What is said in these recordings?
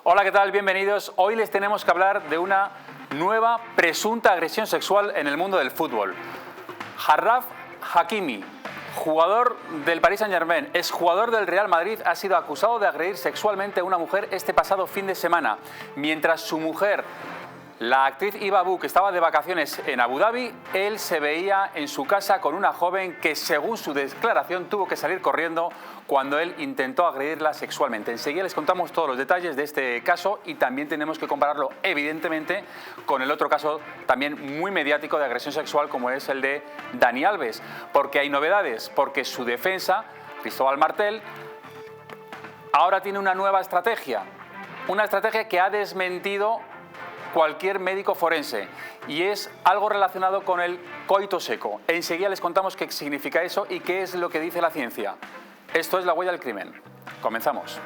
Hola, ¿qué tal? Bienvenidos. Hoy les tenemos que hablar de una nueva presunta agresión sexual en el mundo del fútbol. Achraf Hakimi, jugador del Paris Saint-Germain, exjugador del Real Madrid, ha sido acusado de agredir sexualmente a una mujer este pasado fin de semana, mientras su mujer, la actriz Hiba Abuq, estaba de vacaciones en Abu Dhabi. Él se veía en su casa con una joven que, según su declaración, tuvo que salir corriendo cuando él intentó agredirla sexualmente. Enseguida les contamos todos los detalles de este caso y también tenemos que compararlo, evidentemente, con el otro caso también muy mediático de agresión sexual, como es el de Dani Alves. Porque hay novedades, porque su defensa, Cristóbal Martel, ahora tiene una nueva estrategia. Una estrategia que ha desmentido cualquier médico forense, y es algo relacionado con el coito seco. Enseguida les contamos qué significa eso y qué es lo que dice la ciencia. Esto es La Huella del Crimen. Comenzamos.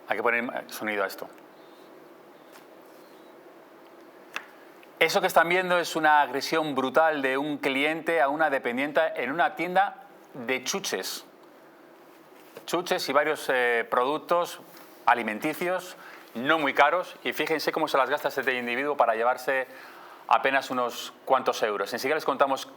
Hay que poner sonido a esto. Eso que están viendo es una agresión brutal de un cliente a una dependiente en una tienda de chuches. Chuches y varios productos alimenticios, no muy caros. Y fíjense cómo se las gasta este individuo para llevarse apenas unos cuantos euros. Enseguida les contamos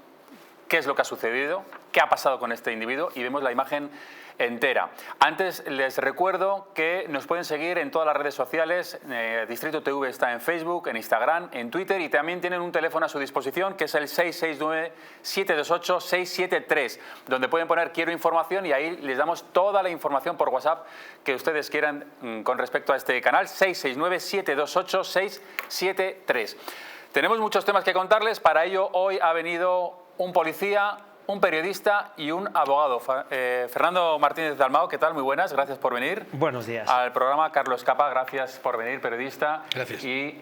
qué es lo que ha sucedido, qué ha pasado con este individuo y vemos la imagen entera. Antes les recuerdo que nos pueden seguir en todas las redes sociales. Distrito TV está en Facebook, en Instagram, en Twitter, y también tienen un teléfono a su disposición que es el 669-728-673, donde pueden poner quiero información y ahí les damos toda la información por WhatsApp que ustedes quieran con respecto a este canal. 669-728-673. Tenemos muchos temas que contarles. Para ello hoy ha venido un policía, un periodista y un abogado. Fernando Martínez Dalmau, ¿qué tal? Muy buenas, gracias por venir. Buenos días. Al programa. Carlos Capa, gracias por venir, periodista. Gracias. Y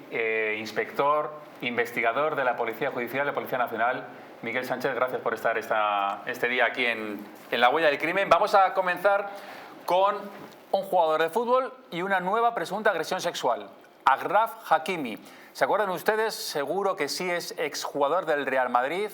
inspector, investigador de la Policía Judicial, de Policía Nacional, Miguel Sánchez, gracias por estar este día aquí en La Huella del Crimen. Vamos a comenzar con un jugador de fútbol y una nueva presunta agresión sexual. Achraf Hakimi. ¿Se acuerdan ustedes? Seguro que sí, es exjugador del Real Madrid.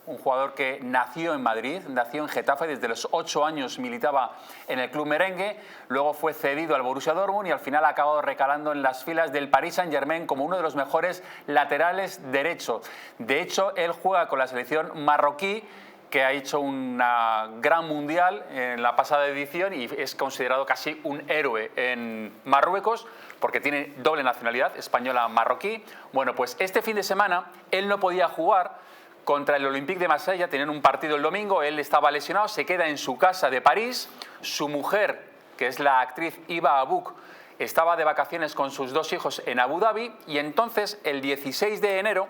Un jugador que nació en Madrid, nació en Getafe, desde los 8 años militaba en el club merengue, luego fue cedido al Borussia Dortmund y al final ha acabado recalando en las filas del Paris Saint-Germain como uno de los mejores laterales derechos. De hecho, él juega con la selección marroquí, que ha hecho una gran mundial en la pasada edición y es considerado casi un héroe en Marruecos porque tiene doble nacionalidad, española-marroquí. Bueno, pues este fin de semana él no podía jugar contra el Olympique de Marsella. Tenían un partido el domingo, él estaba lesionado, se queda en su casa de París. Su mujer, que es la actriz Hiba Abuq, estaba de vacaciones con sus 2 hijos en Abu Dhabi, y entonces el 16 de enero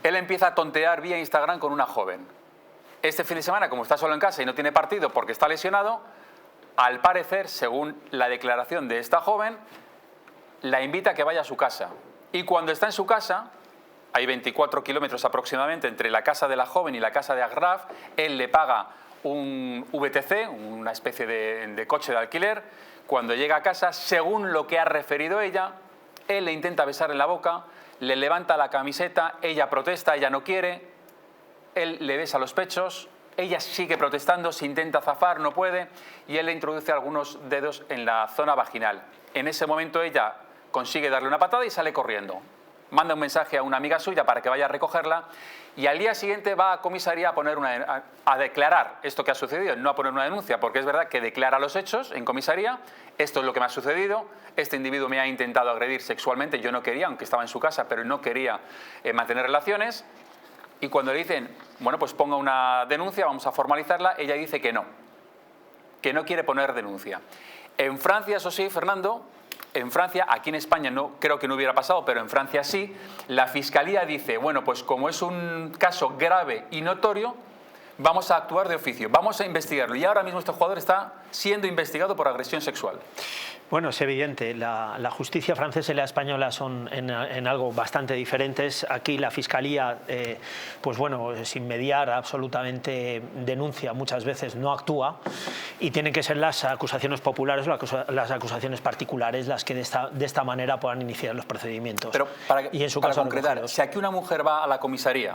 él empieza a tontear vía Instagram con una joven. Este fin de semana, como está solo en casa y no tiene partido porque está lesionado, al parecer, según la declaración de esta joven, la invita a que vaya a su casa. Y cuando está en su casa, hay 24 kilómetros aproximadamente entre la casa de la joven y la casa de Achraf, él le paga un VTC, una especie de coche de alquiler. Cuando llega a casa, según lo que ha referido ella, él le intenta besar en la boca, le levanta la camiseta, ella protesta, ella no quiere, él le besa los pechos, ella sigue protestando, se intenta zafar, no puede, y él le introduce algunos dedos en la zona vaginal. En ese momento ella consigue darle una patada y sale corriendo. Manda un mensaje a una amiga suya para que vaya a recogerla y al día siguiente va a comisaría a declarar esto que ha sucedido, no a poner una denuncia, porque es verdad que declara los hechos en comisaría. Esto es lo que me ha sucedido, este individuo me ha intentado agredir sexualmente, yo no quería, aunque estaba en su casa, pero no quería mantener relaciones. Y cuando le dicen, bueno, pues ponga una denuncia, vamos a formalizarla, ella dice que no quiere poner denuncia. En Francia, eso sí, Fernando, En Francia, aquí en España no creo que no hubiera pasado, pero en Francia sí, la Fiscalía dice, bueno, pues como es un caso grave y notorio, vamos a actuar de oficio, vamos a investigarlo. Y ahora mismo este jugador está siendo investigado por agresión sexual. Bueno, es evidente, la justicia francesa y la española son en algo bastante diferentes. Aquí la Fiscalía, pues bueno, sin mediar absolutamente denuncia, muchas veces no actúa, y tienen que ser las acusaciones populares o las acusaciones particulares las que de esta manera puedan iniciar los procedimientos. Pero y en su caso concretar, si aquí una mujer va a la comisaría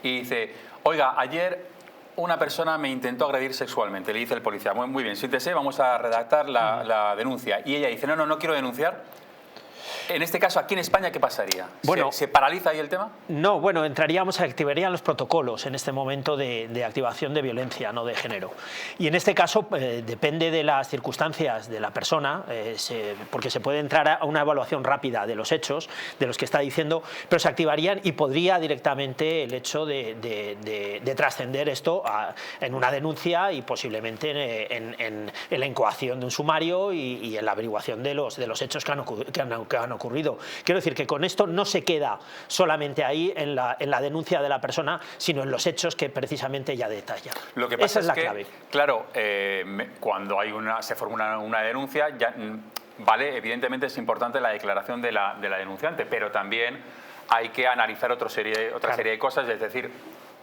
y dice, oiga, ayer una persona me intentó agredir sexualmente, le dice el policía, muy bien, siéntese, vamos a redactar la denuncia. Y ella dice, no quiero denunciar. En este caso, aquí en España, ¿qué pasaría? Bueno, ¿Se paraliza ahí el tema? No, bueno, activarían los protocolos en este momento de activación de violencia, no de género. Y en este caso, depende de las circunstancias de la persona, porque se puede entrar a una evaluación rápida de los hechos, de los que está diciendo, pero se activarían y podría directamente el hecho de trascender esto en una denuncia y posiblemente en la incoación de un sumario y en la averiguación de los hechos que han ocurrido. Quiero decir que con esto no se queda solamente ahí en la denuncia de la persona, sino en los hechos que precisamente ella detalla. Lo que pasa Esa es la clave. Claro, cuando se formula una denuncia, ya, vale, evidentemente es importante la declaración de la denunciante, pero también hay que analizar otra serie de cosas, es decir,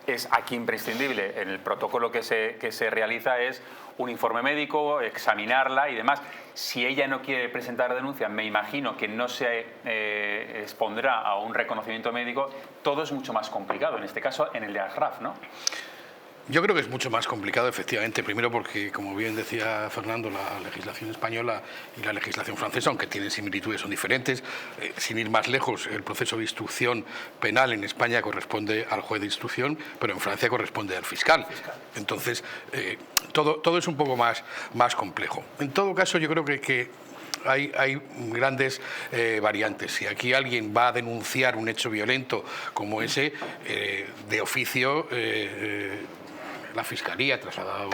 es aquí imprescindible, en el protocolo que se realiza es un informe médico, examinarla y demás. Si ella no quiere presentar denuncia, me imagino que no se expondrá a un reconocimiento médico. Todo es mucho más complicado, en este caso en el de Ashraf, ¿no? Yo creo que es mucho más complicado, efectivamente, primero porque, como bien decía Fernando, la legislación española y la legislación francesa, aunque tienen similitudes, son diferentes. Sin ir más lejos, el proceso de instrucción penal en España corresponde al juez de instrucción, pero en Francia corresponde al fiscal. Entonces, todo es un poco más complejo. En todo caso, yo creo que hay grandes variantes. Si aquí alguien va a denunciar un hecho violento como ese, de oficio, la Fiscalía, trasladado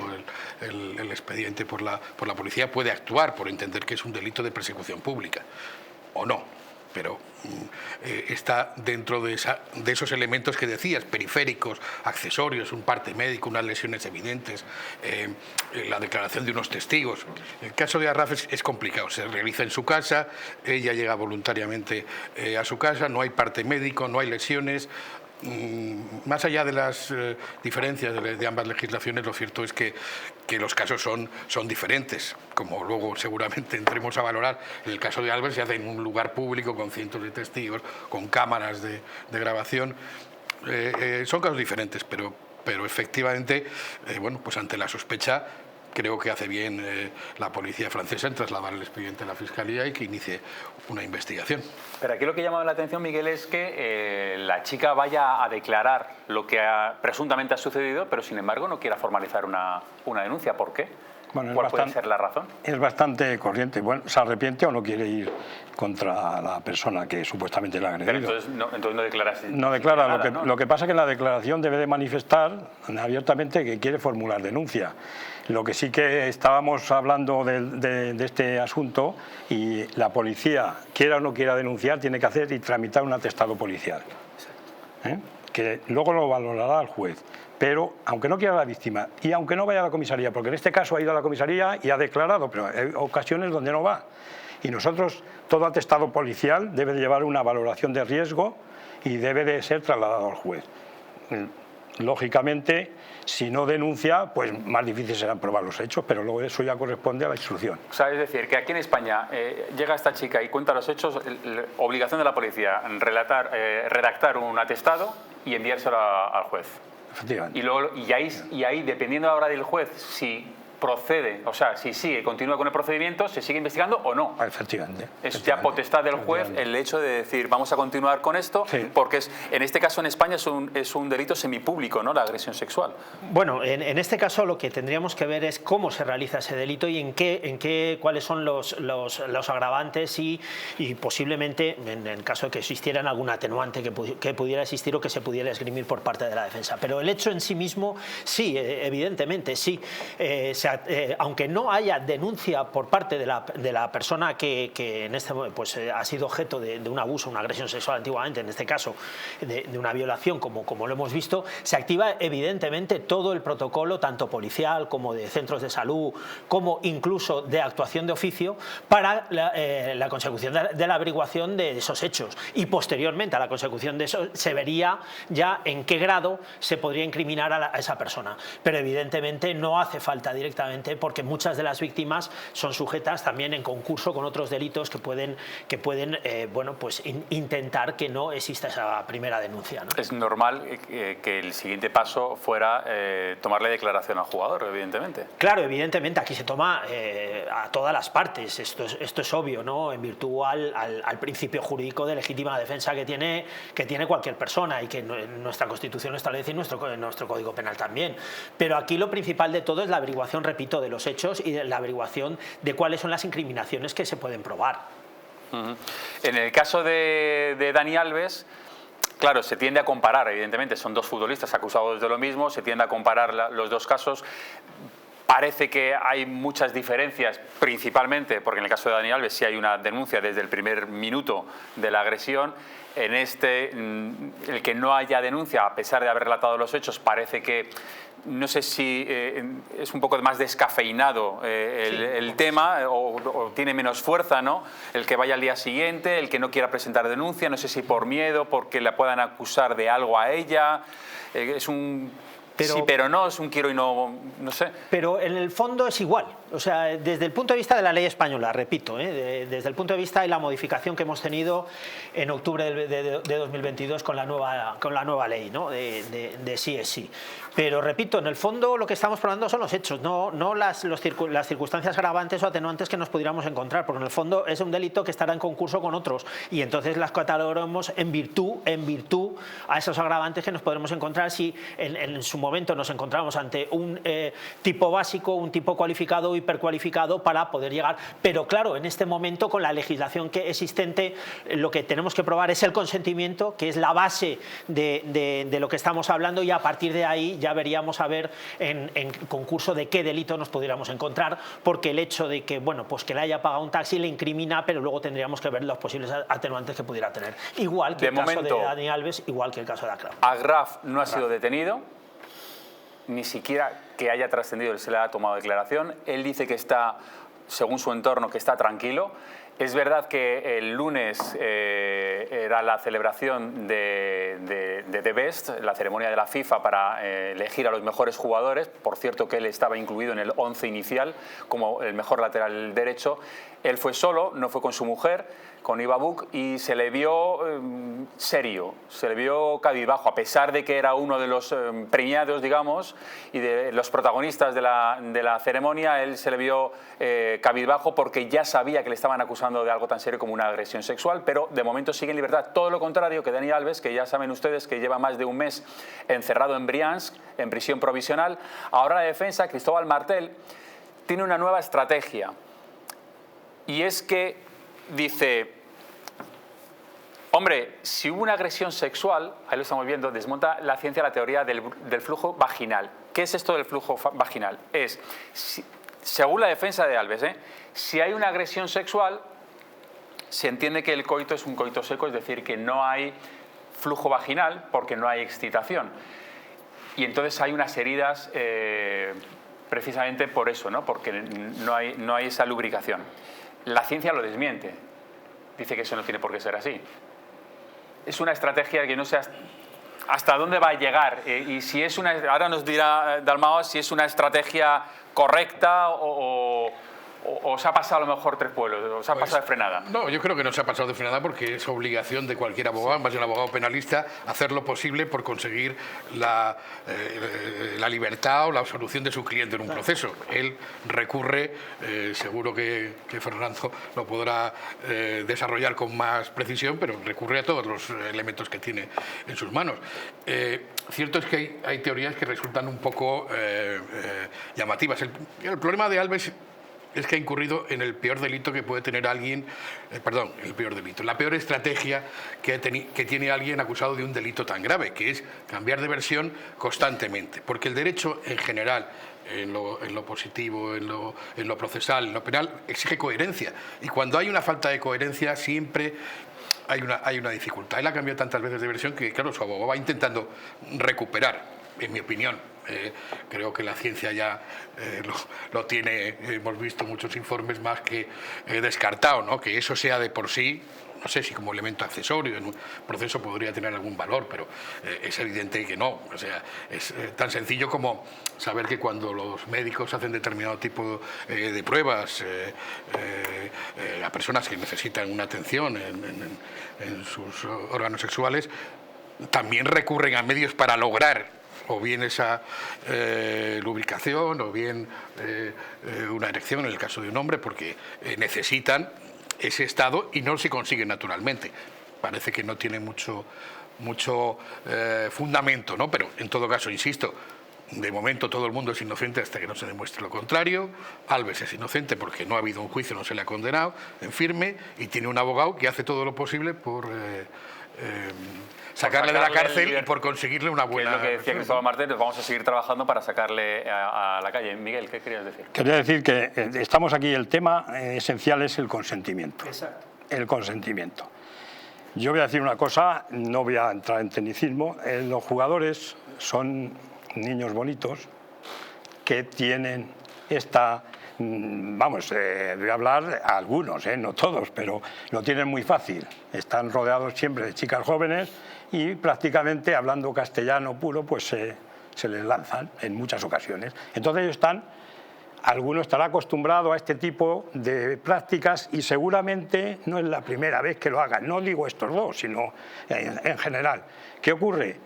el expediente por la policía, puede actuar por entender que es un delito de persecución pública, o no. Pero está dentro de esos elementos que decías, periféricos, accesorios, un parte médico, unas lesiones evidentes, la declaración de unos testigos. El caso de Ashraf es complicado, se realiza en su casa, ella llega voluntariamente a su casa, no hay parte médico, no hay lesiones. Más allá de las diferencias de ambas legislaciones, lo cierto es que los casos son diferentes, como luego seguramente entremos a valorar. En el caso de Albert se hace en un lugar público con cientos de testigos, con cámaras de grabación. Son casos diferentes, pero efectivamente, bueno, pues ante la sospecha, creo que hace bien la policía francesa en trasladar el expediente a la Fiscalía y que inicie una investigación. Pero aquí lo que llama la atención, Miguel, es que la chica vaya a declarar lo que presuntamente ha sucedido, pero sin embargo no quiera formalizar una denuncia. ¿Por qué? Bueno, ¿Cuál puede ser la razón? Es bastante corriente. Bueno, se arrepiente o no quiere ir contra la persona que supuestamente la ha agredido. Pero entonces no declara. No declara. Nada, ¿no? Lo que pasa es que en la declaración debe de manifestar abiertamente que quiere formular denuncia. Lo que sí que estábamos hablando de este asunto, y la policía, quiera o no quiera denunciar, tiene que hacer y tramitar un atestado policial, que luego lo valorará el juez. Pero aunque no quiera la víctima y aunque no vaya a la comisaría, porque en este caso ha ido a la comisaría y ha declarado, pero hay ocasiones donde no va. Y nosotros, todo atestado policial debe de llevar una valoración de riesgo y debe de ser trasladado al juez. Lógicamente, si no denuncia, pues más difícil será probar los hechos, pero luego eso ya corresponde a la instrucción. O sea, es decir, que aquí en España llega esta chica y cuenta los hechos, obligación de la policía, redactar un atestado y enviárselo al juez. Efectivamente. Y ahí, dependiendo ahora del juez, si procede, o sea, si continúa con el procedimiento, ¿se sigue investigando o no? Efectivamente. Es ya potestad del juez el hecho de decir, vamos a continuar con esto, sí. Porque en este caso en España es un delito semipúblico, ¿no?, la agresión sexual. Bueno, en este caso lo que tendríamos que ver es cómo se realiza ese delito y cuáles son los agravantes y posiblemente, en el caso de que existiera algún atenuante que pudiera existir o que se pudiera esgrimir por parte de la defensa. Pero el hecho en sí mismo, sí, evidentemente, sí. Se aunque no haya denuncia por parte de la persona que en este momento pues, ha sido objeto de un abuso, una agresión sexual antiguamente, en este caso de una violación como lo hemos visto, se activa evidentemente todo el protocolo, tanto policial como de centros de salud, como incluso de actuación de oficio, para la consecución de la averiguación de esos hechos. Y posteriormente a la consecución de eso se vería ya en qué grado se podría incriminar a esa persona. Pero evidentemente no hace falta directamente, porque muchas de las víctimas son sujetas también en concurso con otros delitos que pueden bueno, pues intentar que no exista esa primera denuncia, ¿no? Es normal que el siguiente paso fuera tomarle declaración al jugador, evidentemente. Claro, evidentemente aquí se toma a todas las partes, esto es obvio, ¿no? En virtud al principio jurídico de legítima defensa que tiene cualquier persona, y que nuestra Constitución lo establece y nuestro Código Penal también. Pero aquí lo principal de todo es la averiguación, repito, de los hechos y de la averiguación de cuáles son las incriminaciones que se pueden probar. En el caso de Dani Alves, claro, se tiende a comparar, evidentemente, son dos futbolistas acusados de lo mismo, se tiende a comparar los dos casos. Parece que hay muchas diferencias, principalmente porque en el caso de Dani Alves sí hay una denuncia desde el primer minuto de la agresión. En el que no haya denuncia, a pesar de haber relatado los hechos, parece que, no sé si es un poco más descafeinado el tema, o tiene menos fuerza, ¿no? El que vaya al día siguiente, el que no quiera presentar denuncia, no sé si por miedo, porque la puedan acusar de algo a ella. Es un... sí, pero no, es un quiero y no sé. Pero en el fondo es igual. O sea, desde el punto de vista de la ley española, repito, desde el punto de vista de la modificación que hemos tenido en octubre de 2022 con la nueva ley, ¿no? de sí es sí. Pero repito, en el fondo lo que estamos probando son los hechos, no las circunstancias agravantes o atenuantes que nos pudiéramos encontrar, porque en el fondo es un delito que estará en concurso con otros, y entonces las catalogamos en virtud a esos agravantes que nos podremos encontrar si en su momento nos encontramos ante un tipo básico, un tipo cualificado, hipercualificado, para poder llegar. Pero claro, en este momento, con la legislación que existente, lo que tenemos que probar es el consentimiento, que es la base de lo que estamos hablando, y a partir de ahí ya veríamos a ver en concurso de qué delito nos pudiéramos encontrar, porque el hecho de que, bueno, pues que le haya pagado un taxi le incrimina, pero luego tendríamos que ver los posibles atenuantes que pudiera tener. Igual que el caso de Dani Alves, igual que el caso de Agraf. Agraf no ha sido detenido, ni siquiera que haya trascendido, se le ha tomado declaración. Él dice que está, según su entorno, que está tranquilo. Es verdad que el lunes era la celebración de The Best, la ceremonia de la FIFA para elegir a los mejores jugadores. Por cierto, que él estaba incluido en el 11 inicial como el mejor lateral derecho. Él fue solo, no fue con su mujer, con Iva Buc, y se le vio serio, se le vio cabizbajo, a pesar de que era uno de los premiados, digamos, y de los protagonistas de la ceremonia. Él se le vio cabizbajo porque ya sabía que le estaban acusando de algo tan serio como una agresión sexual, pero de momento sigue en libertad. Todo lo contrario que Dani Alves, que ya saben ustedes que lleva más de un mes encerrado en Briansk, en prisión provisional. Ahora la defensa, Cristóbal Martel, tiene una nueva estrategia, y es que dice: hombre, si hubo una agresión sexual, ahí lo estamos viendo, desmonta la ciencia la teoría del flujo vaginal. ¿Qué es esto del flujo vaginal? Es, según la defensa de Alves, si hay una agresión sexual, se entiende que el coito es un coito seco, es decir, que no hay flujo vaginal porque no hay excitación. Y entonces hay unas heridas precisamente por eso, ¿no? Porque no hay esa lubricación. La ciencia lo desmiente. Dice que eso no tiene por qué ser así. Es una estrategia que no sé hasta dónde va a llegar, y si es ahora nos dirá Dalmau si es una estrategia correcta o se ha pasado a lo mejor tres pueblos, o se ha pasado de frenada. No, yo creo que no se ha pasado de frenada, porque es obligación de cualquier abogado, más de un abogado penalista, hacer lo posible por conseguir la libertad o la absolución de su cliente en un proceso. Él recurre, seguro que Fernando lo podrá desarrollar con más precisión, pero recurre a todos los elementos que tiene en sus manos. Cierto es que hay teorías que resultan un poco llamativas. El problema de Alves es que ha incurrido en el peor delito que puede tener alguien, el peor delito, la peor estrategia que tiene alguien acusado de un delito tan grave, que es cambiar de versión constantemente. Porque el derecho en general, en lo positivo, en lo procesal, en lo penal, exige coherencia. Y cuando hay una falta de coherencia siempre hay una dificultad. Él ha cambiado tantas veces de versión que, claro, su abogado va intentando recuperar, en mi opinión. Creo que la ciencia ya lo tiene, hemos visto muchos informes más que descartado, ¿no? Que eso sea de por sí, no sé si como elemento accesorio en un proceso podría tener algún valor, pero es evidente que no. O sea, es tan sencillo como saber que cuando los médicos hacen determinado tipo de pruebas a personas que necesitan una atención en sus órganos sexuales, también recurren a medios para lograr o bien esa lubricación o bien una erección en el caso de un hombre, porque necesitan ese estado y no se consigue naturalmente. Parece que no tiene mucho fundamento, ¿no? Pero en todo caso, insisto, de momento todo el mundo es inocente hasta que no se demuestre lo contrario. Alves es inocente porque no ha habido un juicio, no se le ha condenado en firme, y tiene un abogado que hace todo lo posible por sacarle de la cárcel y por conseguirle una buena... Que es lo que decía Cristóbal Martel, vamos a seguir trabajando para sacarle a la calle. Miguel, ¿qué querías decir? Quería decir que estamos aquí, el tema esencial es el consentimiento. Exacto. El consentimiento. Yo voy a decir una cosa, no voy a entrar en tecnicismo. Los jugadores son niños bonitos que tienen esta... Vamos, voy a hablar a algunos, no todos, pero lo tienen muy fácil. Están rodeados siempre de chicas jóvenes y prácticamente hablando castellano puro, pues se les lanzan en muchas ocasiones. Entonces ellos alguno estará acostumbrado a este tipo de prácticas y seguramente no es la primera vez que lo hagan. No digo estos dos, sino en general. ¿Qué ocurre?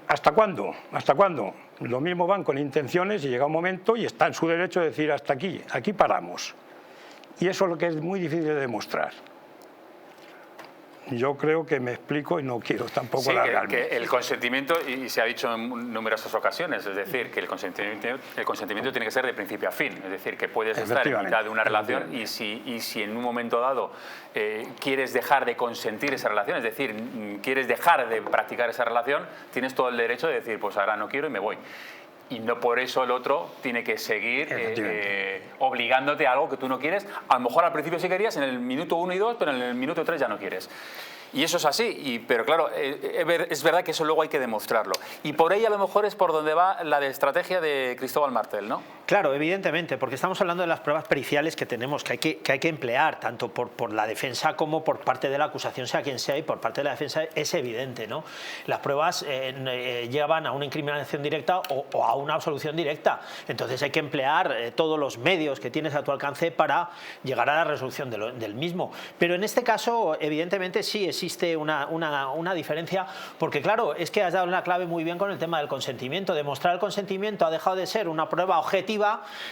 ¿Hasta cuándo? ¿Hasta cuándo? Lo mismo van con intenciones y llega un momento y está en su derecho de decir hasta aquí, aquí paramos. Y eso es lo que es muy difícil de demostrar. Yo creo que me explico y no quiero tampoco alargarme. Que el consentimiento, y se ha dicho en numerosas ocasiones, es decir, que el consentimiento tiene que ser de principio a fin, es decir, que puedes estar en mitad de una relación y si en un momento dado quieres dejar de consentir esa relación, es decir, quieres dejar de practicar esa relación, tienes todo el derecho de decir, pues ahora no quiero y me voy. Y no por eso el otro tiene que seguir obligándote a algo que tú no quieres. A lo mejor al principio sí querías, en el minuto 1 y 2, pero en el minuto 3 ya no quieres. Y eso es así, pero claro, es verdad que eso luego hay que demostrarlo. Y por ahí a lo mejor es por donde va la estrategia de Cristóbal Martel, ¿no? Claro, evidentemente, porque estamos hablando de las pruebas periciales que tenemos, que hay que emplear, tanto por la defensa como por parte de la acusación, sea quien sea, y por parte de la defensa es evidente, ¿no? Las pruebas llevan a una incriminación directa o a una absolución directa. Entonces hay que emplear todos los medios que tienes a tu alcance para llegar a la resolución del mismo. Pero en este caso, evidentemente, sí existe una diferencia, porque claro, es que has dado una clave muy bien con el tema del consentimiento. Demostrar el consentimiento ha dejado de ser una prueba objetiva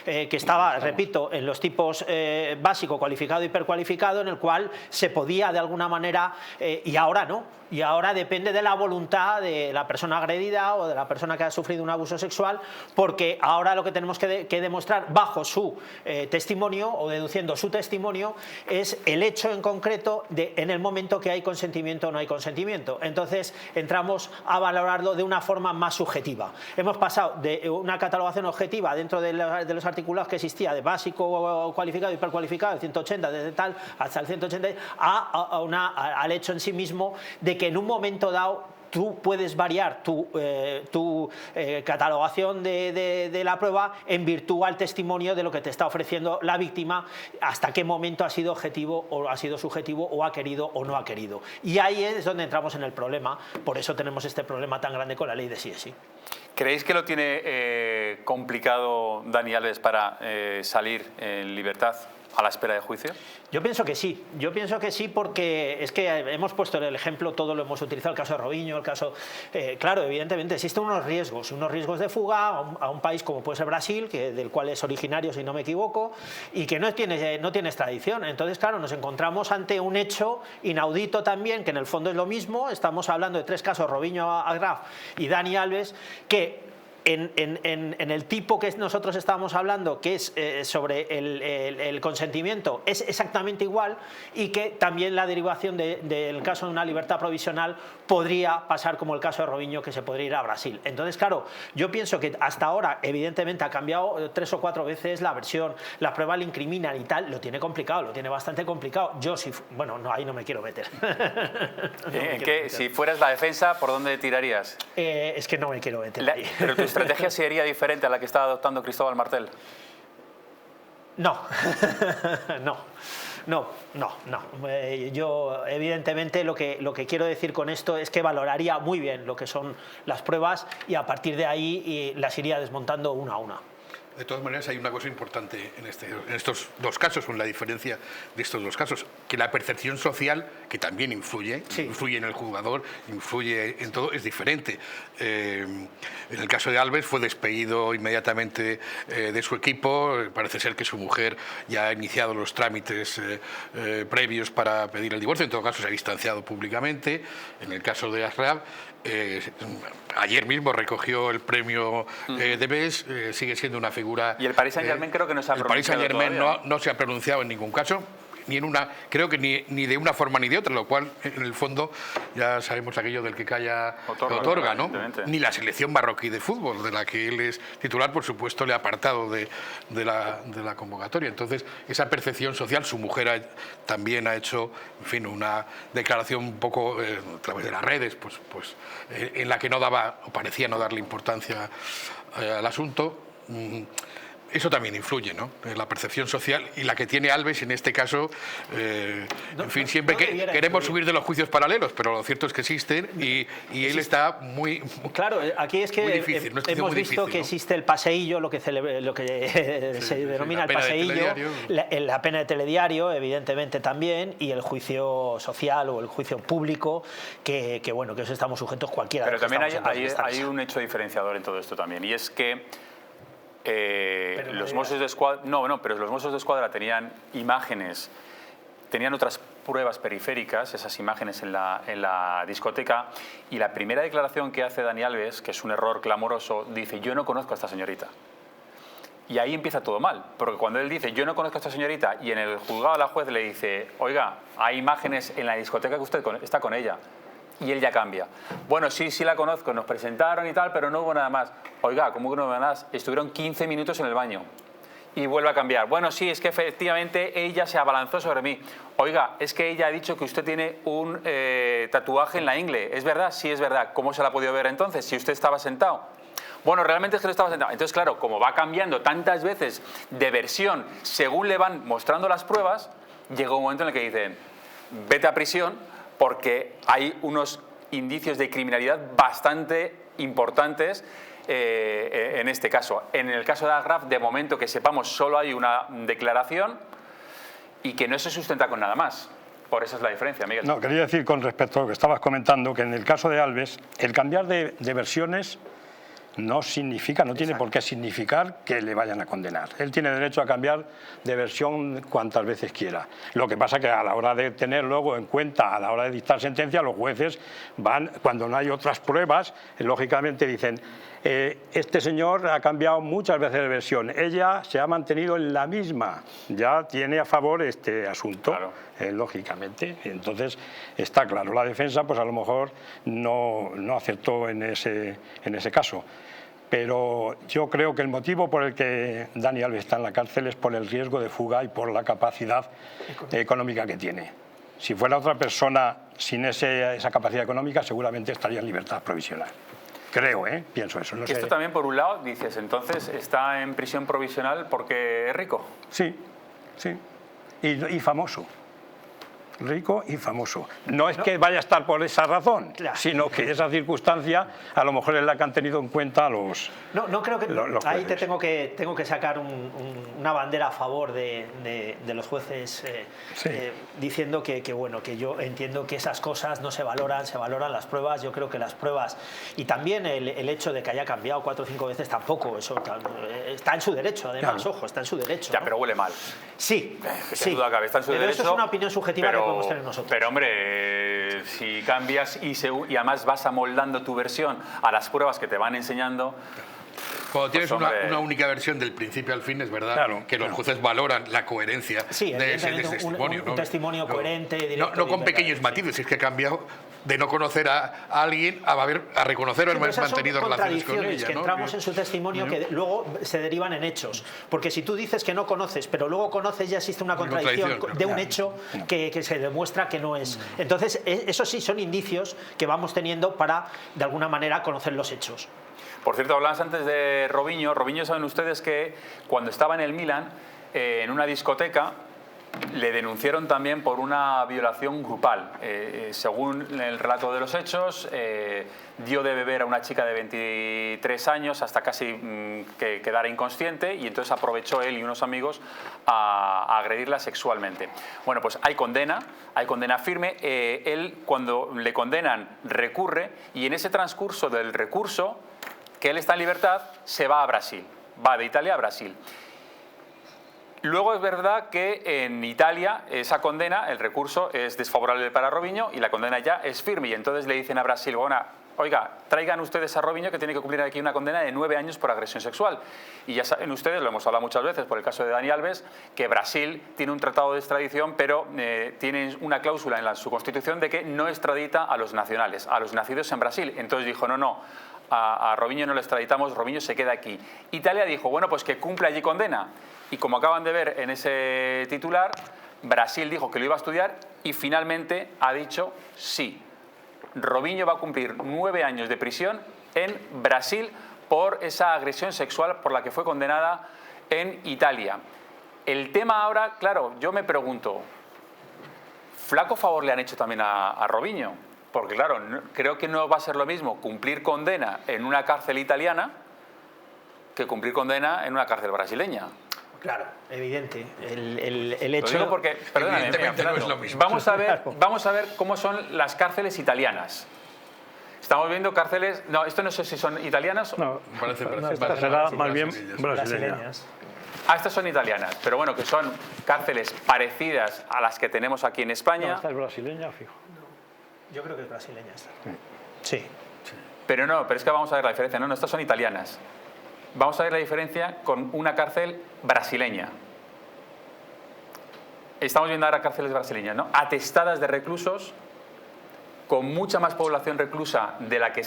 que estaba, repito, en los tipos básico, cualificado, hipercualificado, en el cual se podía de alguna manera, y ahora no. Y ahora depende de la voluntad de la persona agredida o de la persona que ha sufrido un abuso sexual, porque ahora lo que tenemos que demostrar bajo su testimonio o deduciendo su testimonio es el hecho en concreto de en el momento que hay consentimiento o no hay consentimiento. Entonces entramos a valorarlo de una forma más subjetiva. Hemos pasado de una catalogación objetiva dentro de los articulados que existía de básico, cualificado, hipercualificado, el 180 desde tal hasta el 180 al hecho en sí mismo de que en un momento dado tú puedes variar tu catalogación de la prueba en virtud al testimonio de lo que te está ofreciendo la víctima, hasta qué momento ha sido objetivo o ha sido subjetivo o ha querido o no ha querido. Y ahí es donde entramos en el problema, por eso tenemos este problema tan grande con la ley de sí es sí. ¿Creéis que lo tiene complicado Dani Alves para salir en libertad a la espera de juicio? Yo pienso que sí, porque es que hemos puesto el ejemplo, todo lo hemos utilizado, el caso de Robinho, el caso... claro, evidentemente existen unos riesgos de fuga a un país como puede ser Brasil, del cual es originario, si no me equivoco, y que no tiene extradición. Entonces, claro, nos encontramos ante un hecho inaudito también, que en el fondo es lo mismo. Estamos hablando de 3 casos, Robinho, Agraf y Dani Alves, que en el tipo que nosotros estábamos hablando, que es sobre el consentimiento, es exactamente igual, y que también la derivación del caso de una libertad provisional podría pasar como el caso de Robinho, que se podría ir a Brasil. Entonces, claro, yo pienso que hasta ahora evidentemente ha cambiado 3 o 4 veces la versión, las pruebas le incriminan y tal, lo tiene complicado, lo tiene bastante complicado. Yo sí, bueno, no, ahí no me quiero meter. Si fueras la defensa, ¿por dónde tirarías? Es que no me quiero meter ahí. ¿Pero tu estrategia sería diferente a la que está adoptando Cristóbal Martel? No, no. Yo evidentemente lo que quiero decir con esto es que valoraría muy bien lo que son las pruebas y a partir de ahí las iría desmontando una a una. De todas maneras, hay una cosa importante en estos dos casos, en la diferencia de estos dos casos, que la percepción social, que también influye en el jugador, influye en todo, es diferente. En el caso de Alves fue despedido inmediatamente de su equipo, parece ser que su mujer ya ha iniciado los trámites previos para pedir el divorcio, en todo caso se ha distanciado públicamente. En el caso de Ashraf, ayer mismo recogió el premio de Best, sigue siendo una figura. Y el Paris Saint-Germain creo que no se ha pronunciado. El Paris Saint-Germain no se ha pronunciado en ningún caso, creo que ni de una forma ni de otra, lo cual en el fondo ya sabemos aquello del que calla otorga, ¿no? Ni la selección marroquí de fútbol, de la que él es titular, por supuesto, le ha apartado de la convocatoria. Entonces, esa percepción social, su mujer también ha hecho, en fin, una declaración un poco a través de las redes, pues en la que no daba, o parecía no darle importancia al asunto. Eso también influye, ¿no? La percepción social y la que tiene Alves en este caso. En fin, siempre queremos subir de los juicios paralelos, pero lo cierto es que existen y él está muy claro, aquí es que difícil, hemos visto que existe el paseillo, lo que se denomina el paseillo, la pena de telediario, evidentemente también, y el juicio social o el juicio público, que bueno, que eso estamos sujetos cualquiera. Pero también hay un hecho diferenciador en todo esto también, y es que los Mossos de Escuadra, pero los Mossos de Escuadra tenían imágenes, tenían otras pruebas periféricas, esas imágenes en la discoteca, y la primera declaración que hace Dani Alves, que es un error clamoroso, dice: yo no conozco a esta señorita. Y ahí empieza todo mal, porque cuando él dice: yo no conozco a esta señorita, y en el juzgado la juez le dice: oiga, hay imágenes en la discoteca que usted está con ella. Y él ya cambia. Bueno, sí la conozco, nos presentaron y tal, pero no hubo nada más. Oiga, ¿cómo que no hubo nada más? Estuvieron 15 minutos en el baño. Y vuelve a cambiar. Bueno, sí, es que efectivamente ella se abalanzó sobre mí. Oiga, es que ella ha dicho que usted tiene un tatuaje en la ingle. ¿Es verdad? Sí, es verdad. ¿Cómo se la ha podido ver entonces? Si usted estaba sentado. Bueno, realmente es que no estaba sentado. Entonces, claro, como va cambiando tantas veces de versión según le van mostrando las pruebas, llega un momento en el que dicen: vete a prisión, porque hay unos indicios de criminalidad bastante importantes en este caso. En el caso de Ashraf, de momento que sepamos, solo hay una declaración y que no se sustenta con nada más. Por eso es la diferencia, Miguel. No, quería decir con respecto a lo que estabas comentando, que en el caso de Alves, el cambiar de versiones no tiene por qué significar que le vayan a condenar. Él tiene derecho a cambiar de versión cuantas veces quiera. Lo que pasa que a la hora de tener luego en cuenta, a la hora de dictar sentencia, los jueces van, cuando no hay otras pruebas, lógicamente dicen: este señor ha cambiado muchas veces de versión, ella se ha mantenido en la misma, ya tiene a favor este asunto. Claro. Lógicamente. Entonces, está claro, la defensa pues a lo mejor no acertó en ese caso. Pero yo creo que el motivo por el que Dani Alves está en la cárcel es por el riesgo de fuga y por la capacidad económica que tiene. Si fuera otra persona sin esa capacidad económica, seguramente estaría en libertad provisional. Creo, pienso eso. No sé. Esto también, por un lado, dices, entonces, ¿está en prisión provisional porque es rico? Sí. Y famoso. Rico y famoso. No es que vaya a estar por esa razón, sino que esa circunstancia a lo mejor es la que han tenido en cuenta los. No creo que los ahí te tengo que sacar una bandera a favor de los jueces diciendo que bueno, que yo entiendo que esas cosas no se valoran las pruebas. Yo creo que las pruebas y también el hecho de que haya cambiado 4 o 5 veces tampoco, eso está en su derecho, además, claro. Ojo, está en su derecho. Ya, ¿no? Pero huele mal. Sí, duda cabe, está en su pero derecho. Eso es una opinión subjetiva que podemos tener nosotros. Pero hombre, si cambias y además vas amoldando tu versión a las pruebas que te van enseñando. Cuando tienes Pues, hombre, una única versión del principio al fin, es verdad Claro, que los jueces valoran la coherencia Sí, de ese evidentemente, testimonio. un testimonio coherente, directo No y con pequeños verdadero, matices, es que ha cambiado de no conocer a alguien a reconocer o Sí, pero esas son mantenido relaciones con contradicciones ella. que ¿no? entramos en su testimonio que luego se derivan en hechos. Porque si tú dices que no conoces, pero luego conoces, ya existe una contradicción de un hecho que se demuestra que no es. Entonces, eso sí son indicios que vamos teniendo para, de alguna manera, conocer los hechos. Por cierto, hablabas antes de Robinho. Robinho, saben ustedes que cuando estaba en el Milan, en una discoteca, le denunciaron también por una violación grupal. Según el relato de los hechos, dio de beber a una chica de 23 años hasta casi que quedara inconsciente, y entonces aprovechó él y unos amigos a agredirla sexualmente. Bueno, pues hay condena firme. Él, cuando le condenan, recurre, y en ese transcurso del recurso, que él está en libertad, se va a Brasil. Va de Italia a Brasil. Luego es verdad que en Italia esa condena, el recurso es desfavorable para Robinho y la condena ya es firme, y entonces le dicen a Brasil, bueno, oiga, traigan ustedes a Robinho que tiene que cumplir aquí una condena de 9 años por agresión sexual. Y ya saben ustedes, lo hemos hablado muchas veces por el caso de Dani Alves, que Brasil tiene un tratado de extradición, pero tiene una cláusula en su constitución de que no extradita a los nacionales, a los nacidos en Brasil. Entonces dijo, no, a Robinho no le extraditamos, Robinho se queda aquí. Italia dijo, bueno, pues que cumpla allí condena. Y como acaban de ver en ese titular, Brasil dijo que lo iba a estudiar y finalmente ha dicho sí. Robinho va a cumplir 9 años de prisión en Brasil por esa agresión sexual por la que fue condenada en Italia. El tema ahora, claro, yo me pregunto, ¿flaco favor le han hecho también a Robinho? Porque claro, creo que no va a ser lo mismo cumplir condena en una cárcel italiana que cumplir condena en una cárcel brasileña. Claro, evidente. El hecho... Lo digo porque, perdóname, Evidentemente no es lo mismo. vamos a ver cómo son las cárceles italianas. Estamos viendo cárceles... No, esto no sé si son italianas. No, Parece esta será más bien brasileña. brasileñas. Estas son italianas, pero bueno, que son cárceles parecidas a las que tenemos aquí en No, España. esta es brasileña, fijo. Yo creo que es brasileña esta. Sí. Pero es que vamos a ver la diferencia. No, estas son italianas. Vamos a ver la diferencia con una cárcel brasileña. Estamos viendo ahora cárceles brasileñas, ¿no? Atestadas de reclusos, con mucha más población reclusa de la que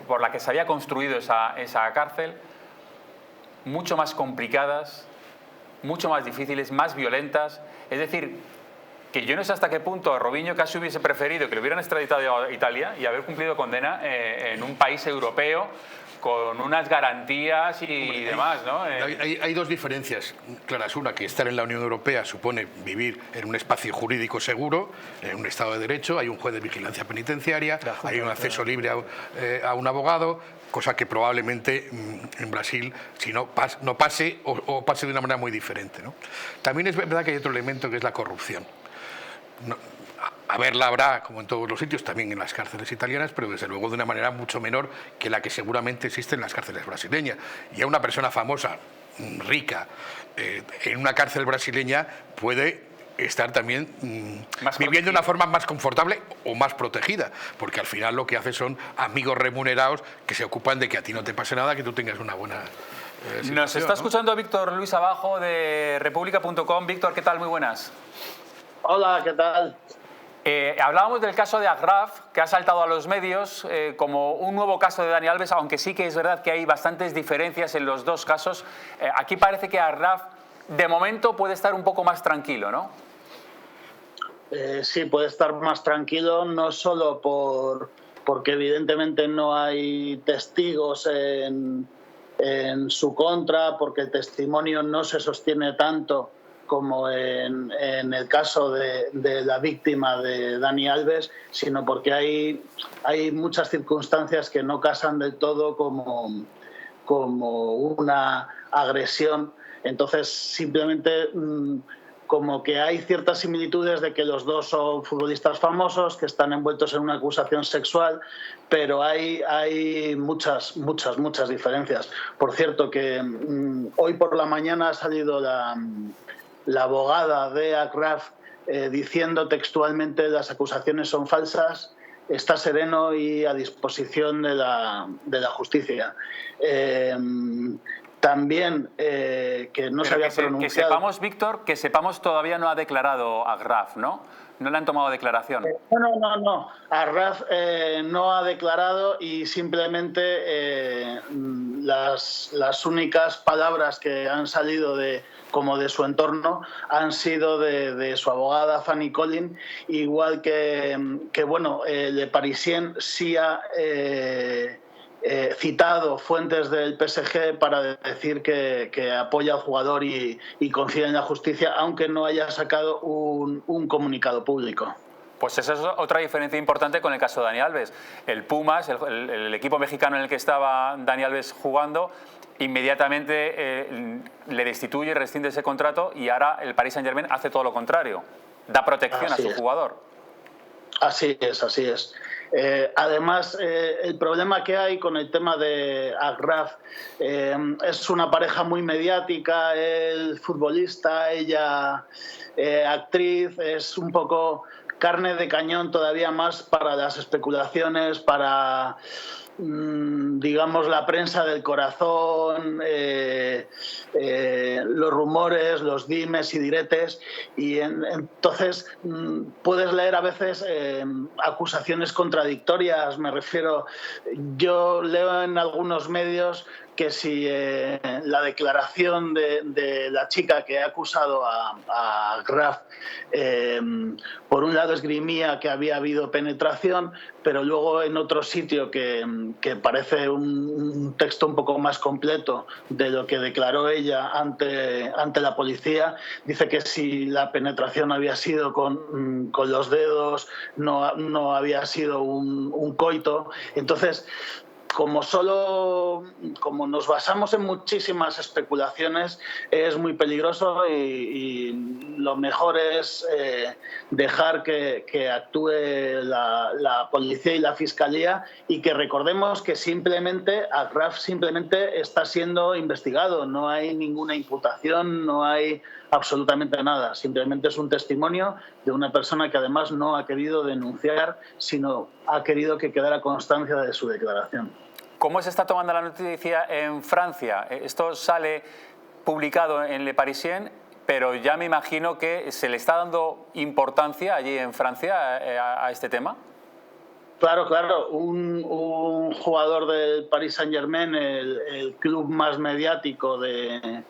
por la que se había construido esa cárcel, mucho más complicadas, mucho más difíciles, más violentas. Es decir, que yo no sé hasta qué punto a Robinho casi hubiese preferido que lo hubieran extraditado a Italia y haber cumplido condena en un país europeo con unas garantías y demás, ¿no? Hay dos diferencias claras. Una, que estar en la Unión Europea supone vivir en un espacio jurídico seguro, en un Estado de Derecho, hay un juez de vigilancia penitenciaria, hay un acceso libre a un abogado, cosa que probablemente en Brasil si no pase o pase de una manera muy diferente, ¿no? También es verdad que hay otro elemento que es la corrupción. Haberla habrá, como en todos los sitios, también en las cárceles italianas, pero desde luego de una manera mucho menor que la que seguramente existe en las cárceles brasileñas. Y a una persona famosa, rica, en una cárcel brasileña puede estar también viviendo de una forma más confortable o más protegida, porque al final lo que hace son amigos remunerados que se ocupan de que a ti no te pase nada, que tú tengas una buena situación. Nos está escuchando Víctor Luis Abajo de República.com. Víctor, ¿qué tal? Muy buenas. Hola, ¿qué tal? Hablábamos del caso de Agraf, que ha saltado a los medios como un nuevo caso de Dani Alves, aunque sí que es verdad que hay bastantes diferencias en los dos casos. Aquí parece que Agraf, de momento, puede estar un poco más tranquilo, ¿no? Sí, puede estar más tranquilo, no solo porque evidentemente no hay testigos en su contra, porque el testimonio no se sostiene tanto como en el caso de la víctima de Dani Alves, sino porque hay muchas circunstancias que no casan del todo como una agresión. Entonces, simplemente como que hay ciertas similitudes de que los dos son futbolistas famosos, que están envueltos en una acusación sexual, pero hay muchas diferencias. Por cierto, que hoy por la mañana ha salido la abogada de Agraf diciendo textualmente las acusaciones son falsas está sereno y a disposición de la justicia. También que no se había pronunciado. Que sepamos, Víctor, que sepamos todavía no ha declarado Agraf, ¿no? No le han tomado declaración. No. Agraf no ha declarado y simplemente las únicas palabras que han salido como de su entorno han sido de su abogada Fanny Collin, igual que bueno, Le Parisien sí ha citado fuentes del PSG para decir que apoya al jugador y confía en la justicia, aunque no haya sacado un comunicado público. Pues esa es otra diferencia importante con el caso de Dani Alves. El Pumas, el equipo mexicano en el que estaba Dani Alves jugando, inmediatamente le destituye y rescinde ese contrato, y ahora el Paris Saint-Germain hace todo lo contrario, da protección a su jugador. Así es. Además, el problema que hay con el tema de Agraf, es una pareja muy mediática, él futbolista, ella actriz, es un poco carne de cañón todavía más para las especulaciones, para digamos la prensa del corazón, los rumores, los dimes y diretes, y entonces puedes leer a veces acusaciones contradictorias. Me refiero, yo leo en algunos medios que si la declaración de la chica que ha acusado a Graf, por un lado esgrimía que había habido penetración, pero luego en otro sitio que parece un texto un poco más completo de lo que declaró ella ante la policía, dice que si la penetración había sido con los dedos, no había sido un coito. Entonces, como nos basamos en muchísimas especulaciones, es muy peligroso y lo mejor es dejar que actúe la policía y la fiscalía, y que recordemos que Agraf simplemente está siendo investigado, no hay ninguna imputación, no hay absolutamente nada, simplemente es un testimonio de una persona que además no ha querido denunciar, sino ha querido que quedara constancia de su declaración. ¿Cómo se está tomando la noticia en Francia? Esto sale publicado en Le Parisien, pero ya me imagino que se le está dando importancia allí en Francia a este tema. Claro. Un jugador del Paris Saint-Germain, el club más mediático de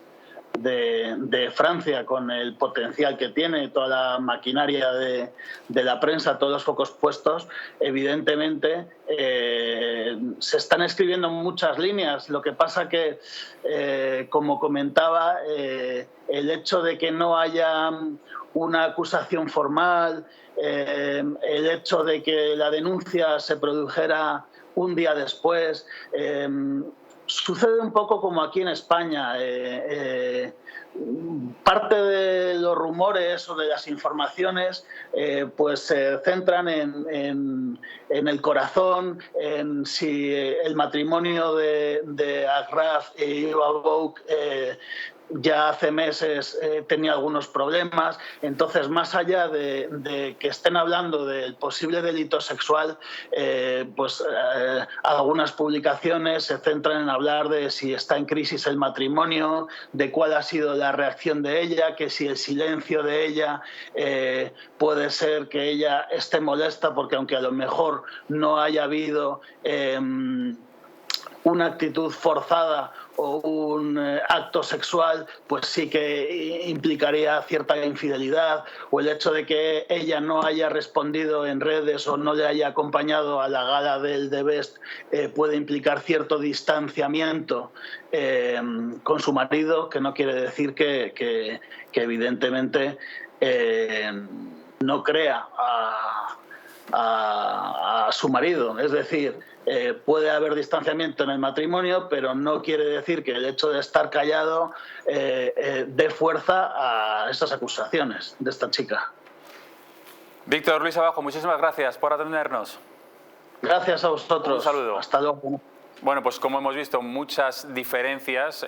Francia, con el potencial que tiene, toda la maquinaria de la prensa, todos los focos puestos, evidentemente se están escribiendo muchas líneas. Lo que pasa que, como comentaba, el hecho de que no haya una acusación formal, el hecho de que la denuncia se produjera un día después, sucede un poco como aquí en España. Parte de los rumores o de las informaciones pues se centran en el corazón, en si el matrimonio de Agraf y Yoa Bouk ya hace meses tenía algunos problemas. Entonces, más allá de que estén hablando del posible delito sexual, algunas publicaciones se centran en hablar de si está en crisis el matrimonio, de cuál ha sido la reacción de ella, que si el silencio de ella puede ser que ella esté molesta porque, aunque a lo mejor no haya habido una actitud forzada o un acto sexual, pues sí que implicaría cierta infidelidad, o el hecho de que ella no haya respondido en redes o no le haya acompañado a la gala del The Best puede implicar cierto distanciamiento con su marido, que no quiere decir que evidentemente no crea a su marido. Es decir, puede haber distanciamiento en el matrimonio, pero no quiere decir que el hecho de estar callado dé fuerza a esas acusaciones de esta chica. Víctor Luis Abajo, muchísimas gracias por atendernos. Gracias a vosotros. Un saludo. Hasta luego. Bueno, pues como hemos visto, muchas diferencias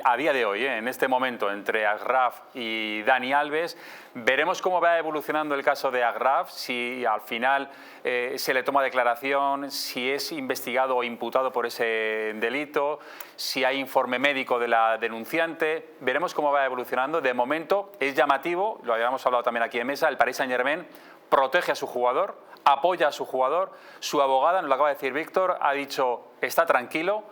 a día de hoy, en este momento, entre Agraf y Dani Alves. Veremos cómo va evolucionando el caso de Agraf, si al final se le toma declaración, si es investigado o imputado por ese delito, si hay informe médico de la denunciante. Veremos cómo va evolucionando. De momento es llamativo, lo habíamos hablado también aquí en mesa, el Paris Saint-Germain protege a su jugador, apoya a su jugador. Su abogada, nos lo acaba de decir Víctor, ha dicho está tranquilo,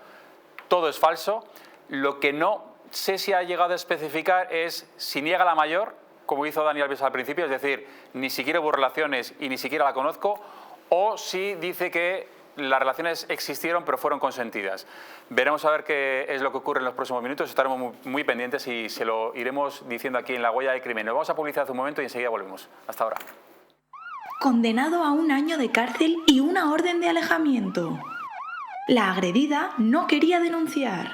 todo es falso. Lo que no sé si ha llegado a especificar es si niega la mayor, como hizo Dani Alves al principio, es decir, ni siquiera hubo relaciones y ni siquiera la conozco, o si dice que las relaciones existieron pero fueron consentidas. Veremos a ver qué es lo que ocurre en los próximos minutos, estaremos muy pendientes y se lo iremos diciendo aquí en La Huella del Crimen. Nos vamos a publicidad un momento y enseguida volvemos. Hasta ahora. Condenado a 1 año de cárcel y una orden de alejamiento. La agredida no quería denunciar.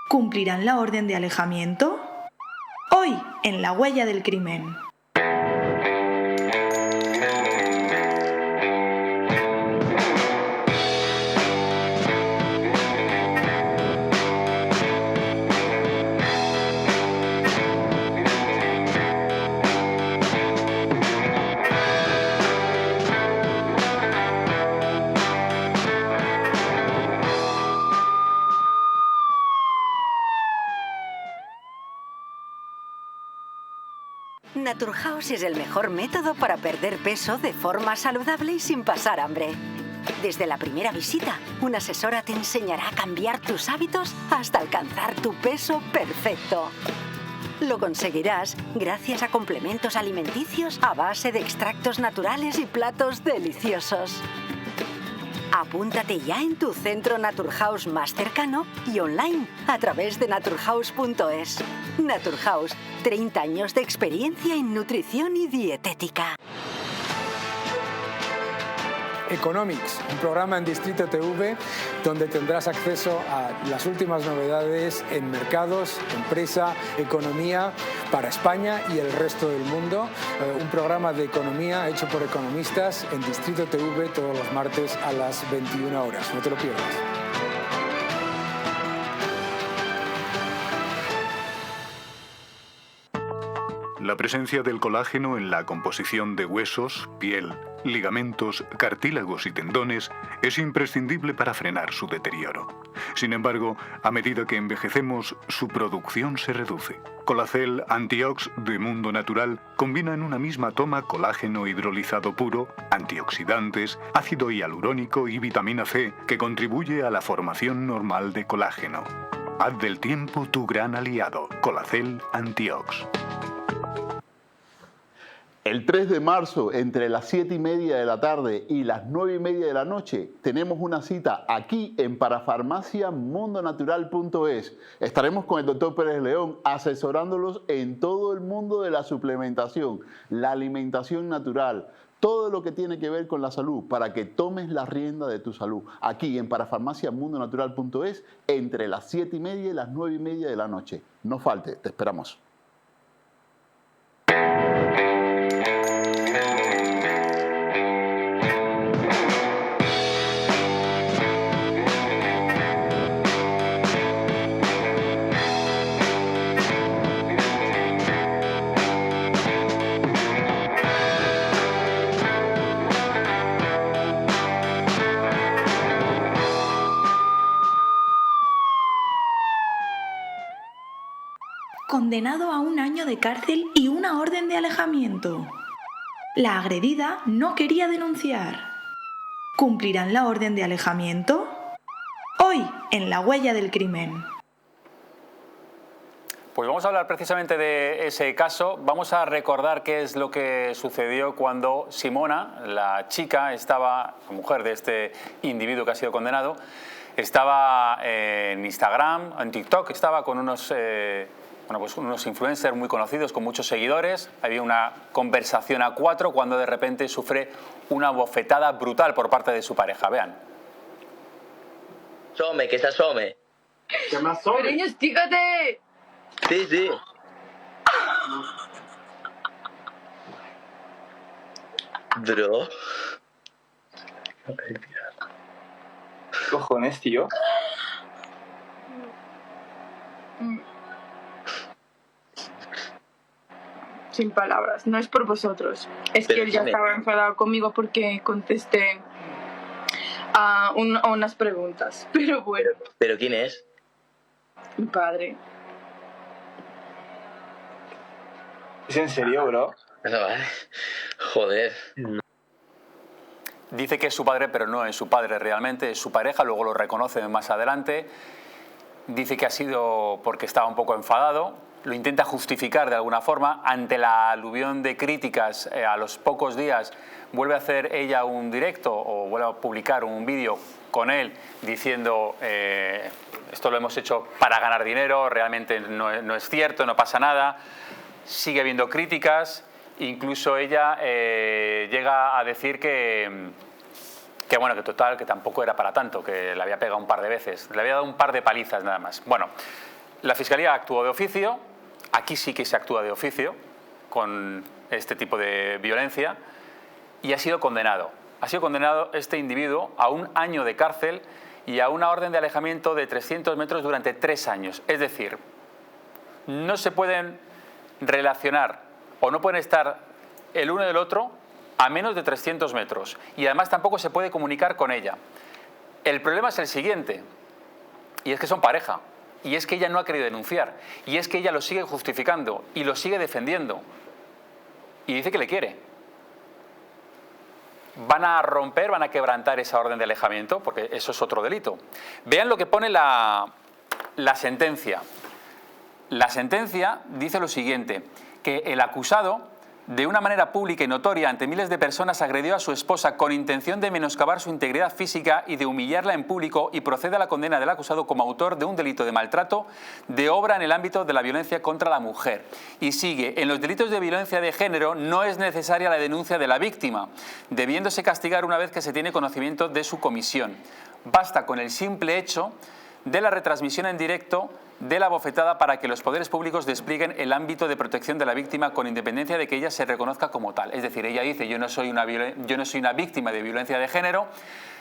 ¿Cumplirán la orden de alejamiento? Hoy, en La Huella del Crimen. Naturhaus es el mejor método para perder peso de forma saludable y sin pasar hambre. Desde la primera visita, una asesora te enseñará a cambiar tus hábitos hasta alcanzar tu peso perfecto. Lo conseguirás gracias a complementos alimenticios a base de extractos naturales y platos deliciosos. Apúntate ya en tu centro Naturhaus más cercano y online a través de naturhaus.es. Naturhaus, 30 años de experiencia en nutrición y dietética. Economics, un programa en Distrito TV donde tendrás acceso a las últimas novedades en mercados, empresa, economía para España y el resto del mundo. Un programa de economía hecho por economistas en Distrito TV todos los martes a las 21 horas. No te lo pierdas. La presencia del colágeno en la composición de huesos, piel, ligamentos, cartílagos y tendones es imprescindible para frenar su deterioro. Sin embargo, a medida que envejecemos, su producción se reduce. Colacel Antiox de Mundo Natural combina en una misma toma colágeno hidrolizado puro, antioxidantes, ácido hialurónico y vitamina C que contribuye a la formación normal de colágeno. Haz del tiempo tu gran aliado. Colacel Antiox. El 3 de marzo, entre las 7:30 de la tarde y las 9:30 de la noche, tenemos una cita aquí en parafarmaciamundonatural.es. Estaremos con el Dr. Pérez León asesorándolos en todo el mundo de la suplementación, la alimentación natural, todo lo que tiene que ver con la salud, para que tomes la rienda de tu salud. Aquí en parafarmaciamundonatural.es, entre las 7:30 y las 9:30 de la noche. No falte, te esperamos. Condenado a 1 año de cárcel y una orden de alejamiento. La agredida no quería denunciar. ¿Cumplirán la orden de alejamiento? Hoy, en La Huella del Crimen. Pues vamos a hablar precisamente de ese caso. Vamos a recordar qué es lo que sucedió cuando Simona, la chica, la mujer de este individuo que ha sido condenado, estaba en Instagram, en TikTok, estaba con unos influencers muy conocidos, con muchos seguidores. Había una conversación a 4 cuando de repente sufre una bofetada brutal por parte de su pareja. Vean. Some, que se asome. ¿Qué más some? Cariño, estícate. Sí, sí. Bro. cojones, tío? Sin palabras, no es por vosotros. Es que él ya estaba enfadado conmigo porque contesté a unas preguntas. Pero bueno. ¿Pero quién es? Mi padre. ¿Es en serio, bro? No, vale. Joder. Dice que es su padre, pero no es su padre realmente, es su pareja, luego lo reconoce más adelante. Dice que ha sido porque estaba un poco enfadado, lo intenta justificar de alguna forma. Ante la aluvión de críticas, a los pocos días vuelve a hacer ella un directo o vuelve a publicar un vídeo con él diciendo esto lo hemos hecho para ganar dinero, realmente no es cierto, no pasa nada. Sigue habiendo críticas, incluso ella llega a decir que bueno, que total, que tampoco era para tanto, que le había pegado un par de veces, le había dado un par de palizas nada más. Bueno, la Fiscalía actuó de oficio, aquí sí que se actúa de oficio con este tipo de violencia y ha sido condenado. Ha sido condenado este individuo a 1 año de cárcel y a una orden de alejamiento de 300 metros durante 3 años. Es decir, no se pueden relacionar o no pueden estar el uno del otro a menos de 300 metros y además tampoco se puede comunicar con ella. El problema es el siguiente, y es que son pareja, y es que ella no ha querido denunciar, y es que ella lo sigue justificando y lo sigue defendiendo y dice que le quiere. Van a romper, van a quebrantar esa orden de alejamiento porque eso es otro delito. Vean lo que pone la sentencia. La sentencia dice lo siguiente, que el acusado, de una manera pública y notoria ante miles de personas, agredió a su esposa con intención de menoscabar su integridad física y de humillarla en público y procede a la condena del acusado como autor de un delito de maltrato de obra en el ámbito de la violencia contra la mujer. Y sigue, en los delitos de violencia de género no es necesaria la denuncia de la víctima, debiéndose castigar una vez que se tiene conocimiento de su comisión. Basta con el simple hecho de la retransmisión en directo de la bofetada para que los poderes públicos desplieguen el ámbito de protección de la víctima con independencia de que ella se reconozca como tal. Es decir, ella dice, yo no soy una víctima de violencia de género,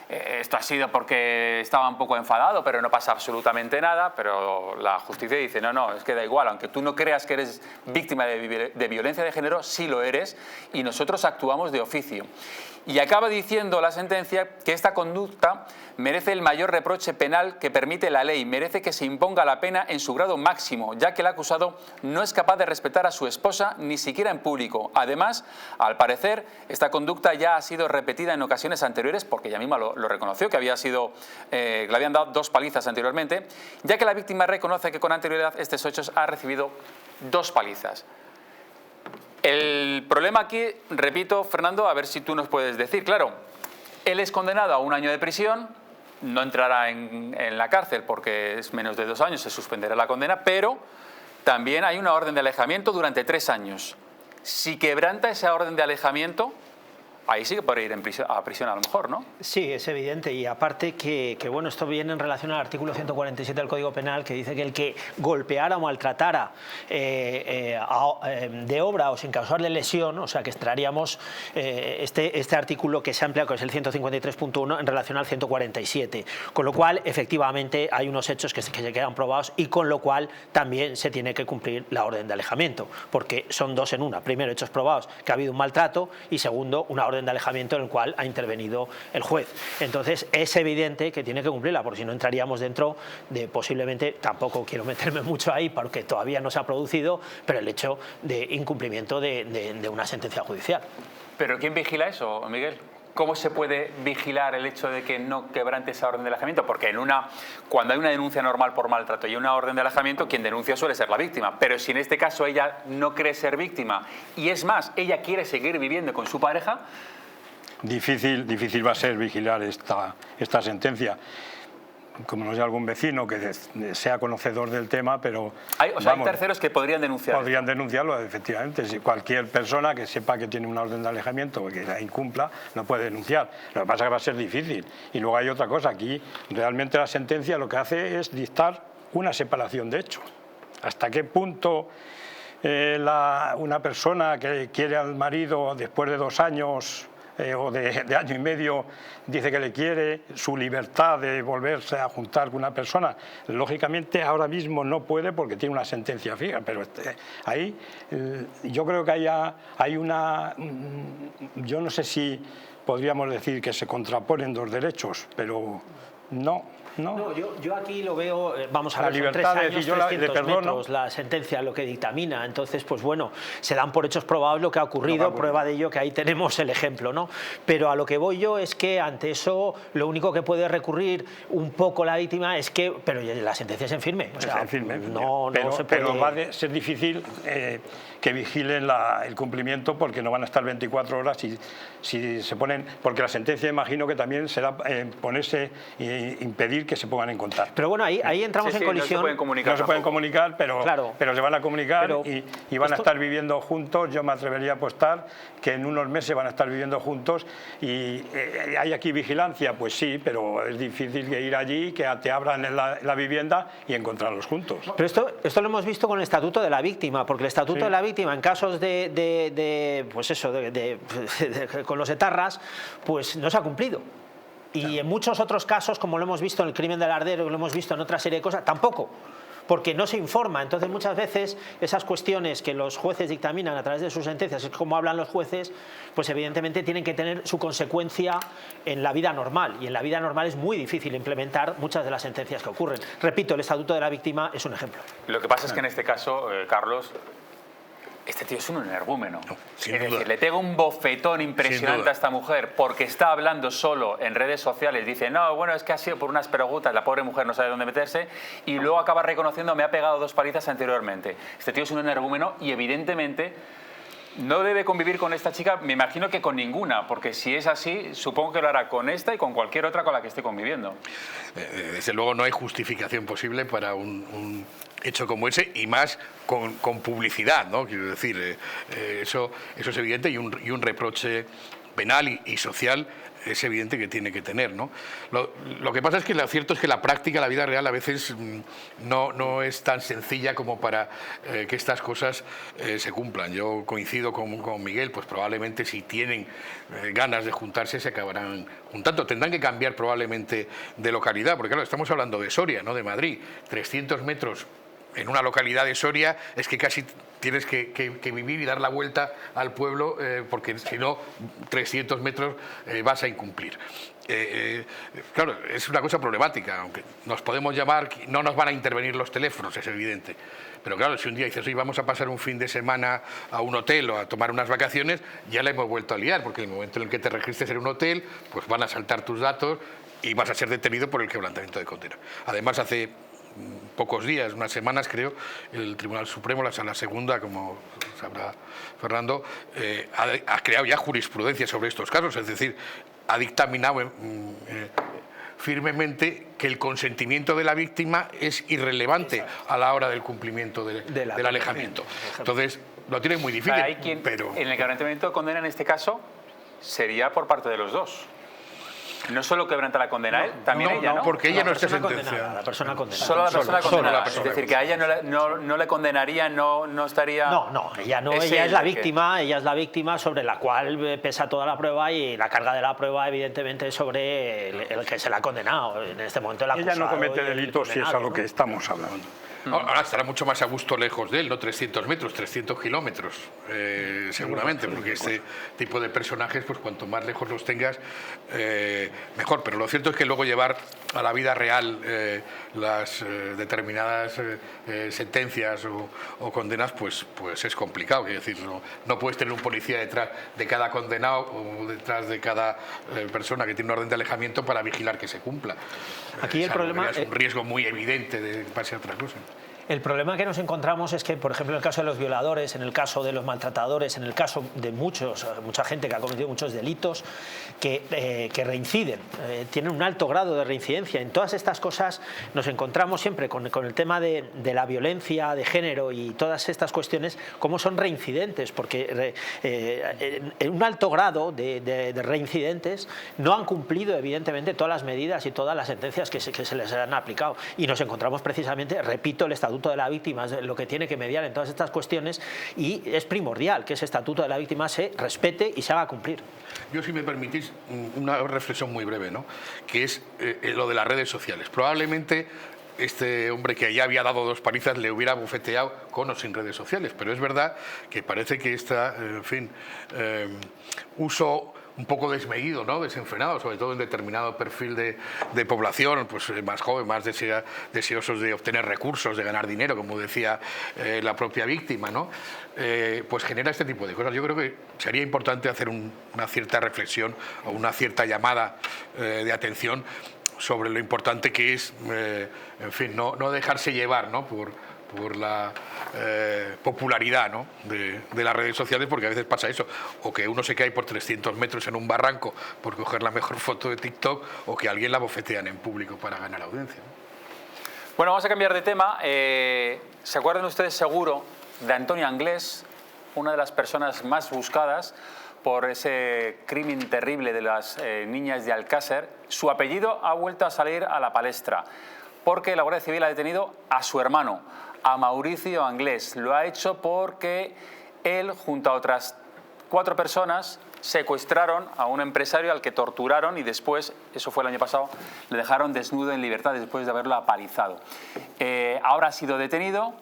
esto ha sido porque estaba un poco enfadado, pero no pasa absolutamente nada, pero la justicia dice, no, es que da igual, aunque tú no creas que eres víctima de violencia de género, sí lo eres y nosotros actuamos de oficio. Y acaba diciendo la sentencia que esta conducta merece el mayor reproche penal que permite la ley, merece que se imponga la pena en su grado máximo, ya que el acusado no es capaz de respetar a su esposa ni siquiera en público. Además, al parecer, esta conducta ya ha sido repetida en ocasiones anteriores, porque ella misma lo reconoció, que le habían dado 2 palizas anteriormente, ya que la víctima reconoce que con anterioridad estos hechos ha recibido 2 palizas. El problema aquí, repito, Fernando, a ver si tú nos puedes decir, claro, él es condenado a 1 año de prisión, no entrará en la cárcel porque es menos de 2 años, se suspenderá la condena, pero también hay una orden de alejamiento durante 3 años. Si quebranta esa orden de alejamiento, ahí sí que puede ir a prisión a lo mejor, ¿no? Sí, es evidente. Y aparte que bueno, esto viene en relación al artículo 147 del Código Penal, que dice que el que golpeara o maltratara de obra o sin causarle lesión, o sea que extraeríamos este artículo que se amplía, que es el 153.1 en relación al 147. Con lo cual, efectivamente, hay unos hechos que se quedan probados y con lo cual también se tiene que cumplir la orden de alejamiento, porque son 2 en una. Primero, hechos probados que ha habido un maltrato y segundo, una orden de alejamiento en el cual ha intervenido el juez. Entonces es evidente que tiene que cumplirla, porque si no entraríamos dentro de posiblemente, tampoco quiero meterme mucho ahí porque todavía no se ha producido, pero el hecho de incumplimiento de una sentencia judicial. ¿Pero quién vigila eso, Miguel? ¿Cómo se puede vigilar el hecho de que no quebrante esa orden de alejamiento? Porque cuando hay una denuncia normal por maltrato y una orden de alejamiento, quien denuncia suele ser la víctima. Pero si en este caso ella no cree ser víctima y es más, ella quiere seguir viviendo con su pareja... Difícil va a ser vigilar esta sentencia. Como no sé, algún vecino que sea conocedor del tema, pero... Hay terceros que podrían denunciarlo. Podrían denunciarlo, efectivamente. Si cualquier persona que sepa que tiene una orden de alejamiento o que la incumpla, no puede denunciar. Lo que pasa es que va a ser difícil. Y luego hay otra cosa. Aquí realmente la sentencia lo que hace es dictar una separación de hechos. ¿Hasta qué punto una persona que quiere al marido después de 2 años o de año y medio dice que le quiere, su libertad de volverse a juntar con una persona, lógicamente ahora mismo no puede porque tiene una sentencia fija, pero ahí yo creo que hay una, yo no sé si podríamos decir que se contraponen dos derechos, pero no. No, yo aquí lo veo, vamos a la ver, libertad son 3 años, de decir, 300 metros, la sentencia lo que dictamina, entonces pues bueno, se dan por hechos probables lo que ha ocurrido, prueba de ello que ahí tenemos el ejemplo, ¿no? Pero a lo que voy yo es que ante eso lo único que puede recurrir un poco la víctima es que, pero la sentencia es en firme, o sea, no se puede... Pero va a ser difícil que vigilen el cumplimiento porque no van a estar 24 horas si se ponen, porque la sentencia imagino que también será ponerse e impedir que se pongan en contacto. Pero bueno, ahí entramos en colisión. No se pueden comunicar, pero se van a comunicar y van a estar viviendo juntos. Yo me atrevería a apostar que en unos meses van a estar viviendo juntos. Y ¿hay aquí vigilancia? Pues sí, pero es difícil que ir allí, que te abran la vivienda y encontrarlos juntos. Pero esto lo hemos visto con el Estatuto de la Víctima, porque el Estatuto de la Víctima en casos pues eso, con los etarras, pues no se ha cumplido. Y en muchos otros casos, como lo hemos visto en el crimen del Ardero, lo hemos visto en otra serie de cosas, tampoco, porque no se informa. Entonces muchas veces esas cuestiones que los jueces dictaminan a través de sus sentencias, es como hablan los jueces, pues evidentemente tienen que tener su consecuencia en la vida normal, y en la vida normal es muy difícil implementar muchas de las sentencias que ocurren. Repito, el Estatuto de la Víctima es un ejemplo. Lo que pasa es que en este caso, Carlos, este tío es un energúmeno. Es decir, le pega un bofetón impresionante a esta mujer porque está hablando solo en redes sociales. Dice, no, bueno, es que ha sido por unas preguntas, la pobre mujer no sabe dónde meterse, y luego acaba reconociendo, me ha pegado 2 palizas anteriormente. Este tío es un energúmeno y evidentemente no debe convivir con esta chica, me imagino que con ninguna, porque si es así, supongo que lo hará con esta y con cualquier otra con la que esté conviviendo. Desde luego no hay justificación posible para un hecho como ese, y más con publicidad, ¿no? Quiero decir, eso es evidente, y un reproche penal y social es evidente que tiene que tener, ¿no? Lo que pasa es que lo cierto es que la práctica, la vida real, a veces no es tan sencilla como para que estas cosas se cumplan. Yo coincido con Miguel, pues probablemente si tienen ganas de juntarse se acabarán juntando. Tendrán que cambiar probablemente de localidad, porque claro, estamos hablando de Soria, no de Madrid. 300 metros en una localidad de Soria es que casi tienes que vivir y dar la vuelta al pueblo, porque si no, 300 metros vas a incumplir. Claro, es una cosa problemática, aunque nos podemos llamar, no nos van a intervenir los teléfonos, es evidente. Pero claro, si un día dices, oye, vamos a pasar un fin de semana a un hotel o a tomar unas vacaciones, ya la hemos vuelto a liar, porque en el momento en el que te registres en un hotel, pues van a saltar tus datos y vas a ser detenido por el quebrantamiento de condena. Además, hace pocos días, unas semanas creo, el Tribunal Supremo, la Sala Segunda, como sabrá Fernando, ha creado ya jurisprudencia sobre estos casos, es decir, ha dictaminado firmemente que el consentimiento de la víctima es irrelevante a la hora del cumplimiento del alejamiento. Entonces, lo tiene muy difícil. Hay quien, pero en el quebrantamiento de condena, en este caso, sería por parte de los dos. No solo quebranta la condena él, también ella, ¿no? Porque ella no está sentenciada. La persona condenada. Solo la persona condenada. Es decir, que a ella no le condenaría, no estaría... No, ella no, ella es la víctima sobre la cual pesa toda la prueba, y la carga de la prueba evidentemente es sobre el que se la ha condenado. En este momento el acusado. Ella no comete delitos si es a lo que estamos hablando. Ahora estará mucho más a gusto lejos de él, no 300 metros, 300 kilómetros, seguramente, porque este tipo de personajes, pues cuanto más lejos los tengas, mejor. Pero lo cierto es que luego llevar a la vida real las determinadas sentencias o condenas, pues es complicado. Es decir, no puedes tener un policía detrás de cada condenado o detrás de cada persona que tiene una orden de alejamiento para vigilar que se cumpla. Aquí el problema es un riesgo muy evidente de que pase otra cosa. El problema que nos encontramos es que, por ejemplo, en el caso de los violadores, en el caso de los maltratadores, en el caso de mucha gente que ha cometido muchos delitos que reinciden, tienen un alto grado de reincidencia. En todas estas cosas nos encontramos siempre con el tema de la violencia de género y todas estas cuestiones, cómo son reincidentes, porque en un alto grado de reincidentes no han cumplido evidentemente todas las medidas y todas las sentencias que se les han aplicado. Y nos encontramos precisamente, repito, el Estatuto Estatuto de la Víctima es lo que tiene que mediar en todas estas cuestiones, y es primordial que ese Estatuto de la Víctima se respete y se haga cumplir. Yo, si me permitís, una reflexión muy breve, ¿no? Que es lo de las redes sociales. Probablemente este hombre, que ya había dado 2 palizas, le hubiera bofeteado con o sin redes sociales, pero es verdad que parece que está, en fin, uso un poco desmedido, ¿no? Desenfrenado, sobre todo en determinado perfil de población, pues más joven, más deseosos de obtener recursos, de ganar dinero, como decía la propia víctima, ¿no? Pues genera este tipo de cosas. Yo creo que sería importante hacer una cierta reflexión o una cierta llamada de atención sobre lo importante que es, en fin, no dejarse llevar, ¿no? por la popularidad, ¿no? de las redes sociales, porque a veces pasa eso, o que uno se cae por 300 metros en un barranco por coger la mejor foto de TikTok, o que a alguien la bofetean en público para ganar audiencia, ¿no? Bueno, vamos a cambiar de tema. ¿Se acuerdan ustedes seguro de Antonio Anglés, una de las personas más buscadas por ese crimen terrible de las niñas de Alcácer? Su apellido ha vuelto a salir a la palestra, porque la Guardia Civil ha detenido a su hermano, a Mauricio Anglés. Lo ha hecho porque él, junto a otras 4 personas, secuestraron a un empresario al que torturaron y después, eso fue el año pasado, le dejaron desnudo en libertad después de haberlo apalizado. Ahora ha sido detenido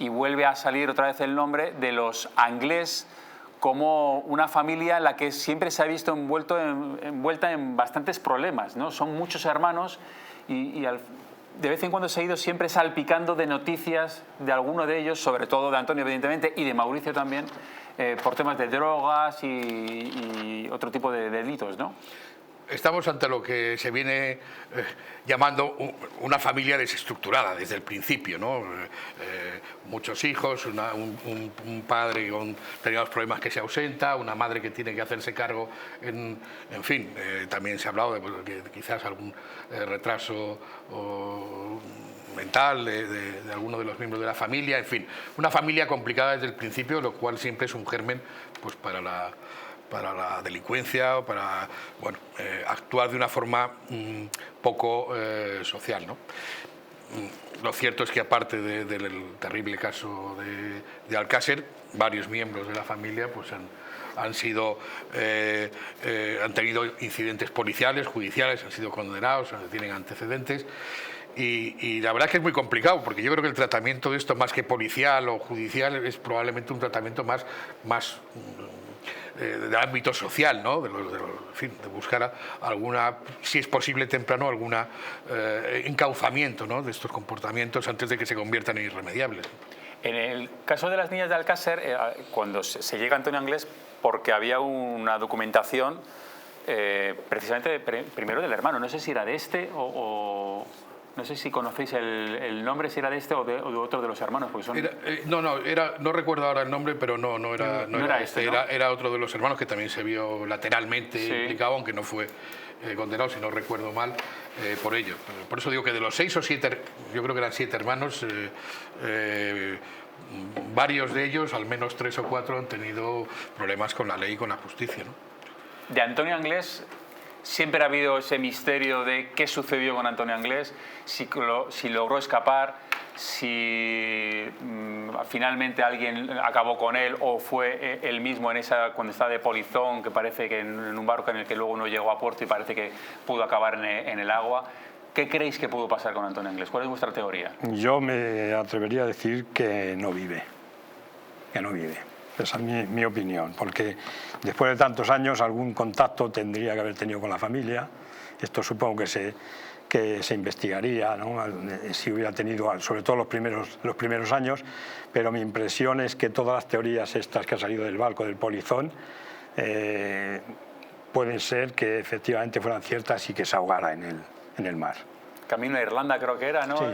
y vuelve a salir otra vez el nombre de los Anglés, como una familia en la que siempre se ha visto envuelta en bastantes problemas, ¿no? Son muchos hermanos y de vez en cuando se ha ido siempre salpicando de noticias de alguno de ellos, sobre todo de Antonio, evidentemente, y de Mauricio también, por temas de drogas y otro tipo de delitos, ¿no? Estamos ante lo que se viene llamando una familia desestructurada desde el principio, ¿no? Muchos hijos, un padre con determinados problemas que se ausenta, una madre que tiene que hacerse cargo, en fin, también se ha hablado de quizás algún retraso mental de alguno de los miembros de la familia, en fin, una familia complicada desde el principio, lo cual siempre es un germen, pues, para la delincuencia o para, bueno, actuar de una forma poco social, ¿no? Lo cierto es que, aparte del terrible caso de Alcácer, varios miembros de la familia pues han tenido incidentes policiales, judiciales, han sido condenados, tienen antecedentes. Y la verdad es que es muy complicado, porque yo creo que el tratamiento de esto, más que policial o judicial, es probablemente un tratamiento más del ámbito social, ¿no? En fin, de buscar alguna, si es posible temprano, alguna encauzamiento, ¿no? de estos comportamientos antes de que se conviertan en irremediables. En el caso de las niñas de Alcácer, cuando se llega a Antonio Anglés, porque había una documentación precisamente primero del hermano, no sé si era de este o no sé si conocéis el nombre, si era de este o de otro de los hermanos, porque son... no recuerdo ahora el nombre, pero no era este, ¿no? Era otro de los hermanos que también se vio lateralmente implicado, aunque no fue condenado, si no recuerdo mal, por ello. Por eso digo que de los 6 o 7, yo creo que eran 7 hermanos, varios de ellos, al menos 3 o 4, han tenido problemas con la ley y con la justicia, ¿no? De Antonio Anglés siempre ha habido ese misterio de qué sucedió con Antonio Anglés, si logró escapar, si finalmente alguien acabó con él o fue él mismo cuando estaba de polizón, que parece que en un barco en el que luego no llegó a puerto y parece que pudo acabar en el agua. ¿Qué creéis que pudo pasar con Antonio Anglés? ¿Cuál es vuestra teoría? Yo me atrevería a decir que no vive. Esa es mi opinión, porque después de tantos años algún contacto tendría que haber tenido con la familia. Esto supongo que se investigaría, ¿no? Si hubiera tenido, sobre todo los primeros años, pero mi impresión es que todas las teorías estas que han salido del barco, del polizón, pueden ser que efectivamente fueran ciertas y que se ahogara en el mar. Camino a Irlanda creo que era, ¿no? Sí.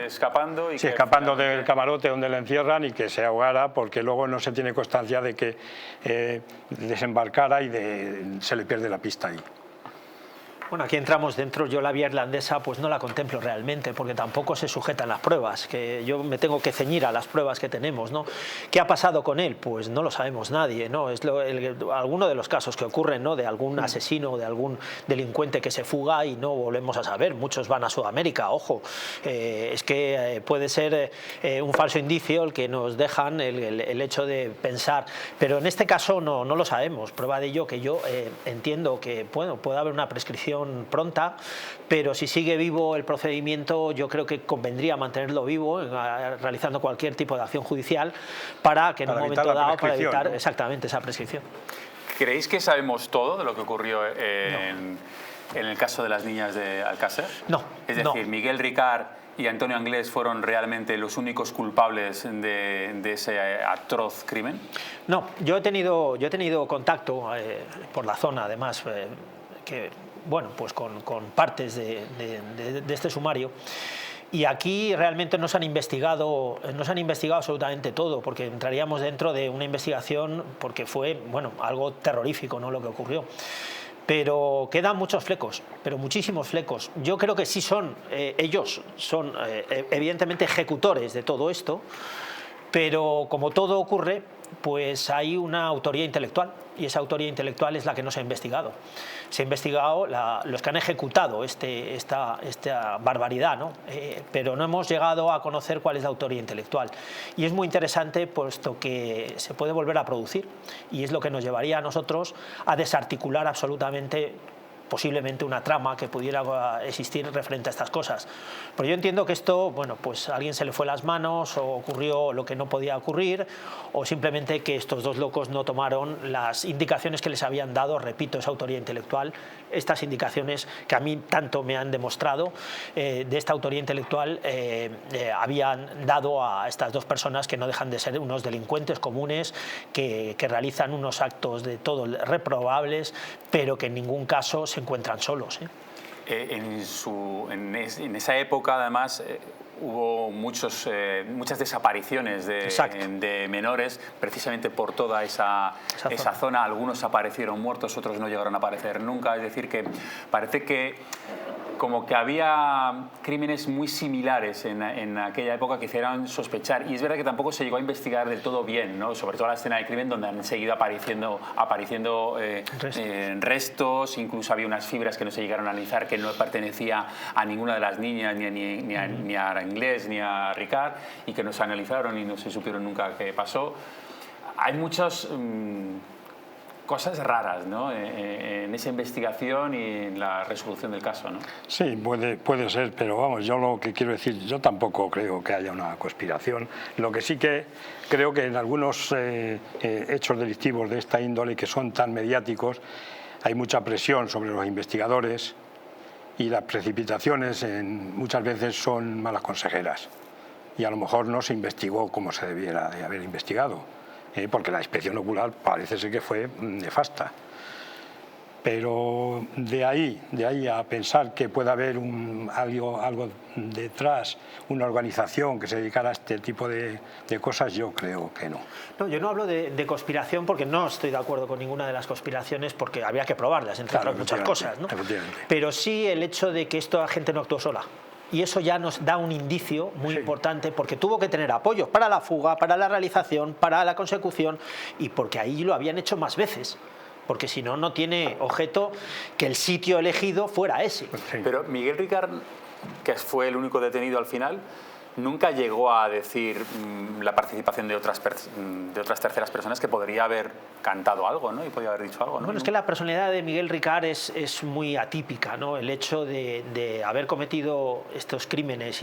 Escapando. Sí, escapando del camarote donde le encierran y que se ahogara, porque luego no se tiene constancia de que desembarcara y se le pierde la pista ahí. Bueno, aquí entramos dentro. Yo la vía irlandesa pues no la contemplo realmente, porque tampoco se sujetan las pruebas, que yo me tengo que ceñir a las pruebas que tenemos, ¿no? ¿Qué ha pasado con él? Pues no lo sabemos nadie, ¿no? Es alguno de los casos que ocurren, ¿no? De algún asesino o de algún delincuente que se fuga y no volvemos a saber. Muchos van a Sudamérica, ojo. Es que puede ser un falso indicio el que nos dejan el hecho de pensar, pero en este caso no lo sabemos. Prueba de ello que yo entiendo que bueno, puede haber una prescripción pronta, pero si sigue vivo el procedimiento, yo creo que convendría mantenerlo vivo, realizando cualquier tipo de acción judicial para que en un momento dado, para evitar, ¿no?, exactamente esa prescripción. ¿Creéis que sabemos todo de lo que ocurrió en el caso de las niñas de Alcácer? No. Es decir, Miguel Ricard y Antonio Anglés fueron realmente los únicos culpables de ese atroz crimen. No, yo he tenido contacto por la zona, además, bueno, pues con partes de este sumario. Y aquí realmente no se han investigado absolutamente todo, porque entraríamos dentro de una investigación, porque fue, bueno, algo terrorífico, ¿no?, lo que ocurrió. Pero quedan muchos flecos, pero muchísimos flecos. Yo creo que sí ellos son evidentemente ejecutores de todo esto, pero como todo ocurre, pues hay una autoría intelectual, y esa autoría intelectual es la que no se ha investigado. Se ha investigado los que han ejecutado esta barbaridad, ¿no? Pero no hemos llegado a conocer cuál es la autoría intelectual. Y es muy interesante, puesto que se puede volver a producir, y es lo que nos llevaría a nosotros a desarticular absolutamente, posiblemente, una trama que pudiera existir referente a estas cosas. Pero yo entiendo que esto, bueno, pues a alguien se le fue las manos, o ocurrió lo que no podía ocurrir, o simplemente que estos dos locos no tomaron las indicaciones que les habían dado, repito, esa autoría intelectual, estas indicaciones que a mí tanto me han demostrado de esta autoría intelectual habían dado a estas dos personas que no dejan de ser unos delincuentes comunes que realizan unos actos de todo reprobables, pero que en ningún caso se encuentran solos. En esa época, además, hubo muchas desapariciones de menores, precisamente por toda esa zona. Algunos aparecieron muertos, otros no llegaron a aparecer nunca. Es decir, que parece que como que había crímenes muy similares en aquella época que hicieran sospechar. Y es verdad que tampoco se llegó a investigar del todo bien, ¿no? Sobre todo la escena del crimen, donde han seguido apareciendo restos, incluso había unas fibras que no se llegaron a analizar, que no pertenecía a ninguna de las niñas, ni a Anglés ni a Ricard, y que no se analizaron y no se supieron nunca qué pasó. Hay muchas cosas raras, ¿no?, en esa investigación y en la resolución del caso, ¿no? Sí, puede ser, pero vamos, yo lo que quiero decir, yo tampoco creo que haya una conspiración. Lo que sí que creo que en algunos hechos delictivos de esta índole, que son tan mediáticos, hay mucha presión sobre los investigadores, y las precipitaciones muchas veces son malas consejeras, y a lo mejor no se investigó como se debiera de haber investigado, porque la inspección ocular parece ser que fue nefasta. Pero de ahí a pensar que pueda haber algo detrás, una organización que se dedicara a este tipo de cosas, yo creo que no. No, yo no hablo de conspiración, porque no estoy de acuerdo con ninguna de las conspiraciones, porque habría que probarlas, entre otras muchas cosas, ¿no? Pero sí el hecho de que esta gente no actuó sola. Y eso ya nos da un indicio muy importante, porque tuvo que tener apoyos para la fuga, para la realización, para la consecución, y porque ahí lo habían hecho más veces. Porque si no, no tiene objeto que el sitio elegido fuera ese. Pero Miguel Ricard, que fue el único detenido al final, nunca llegó a decir la participación de otras terceras personas, que podría haber cantado algo, ¿no? Y podría haber dicho algo, ¿no? Bueno, es que la personalidad de Miguel Ricard es muy atípica, ¿no? El hecho de haber cometido estos crímenes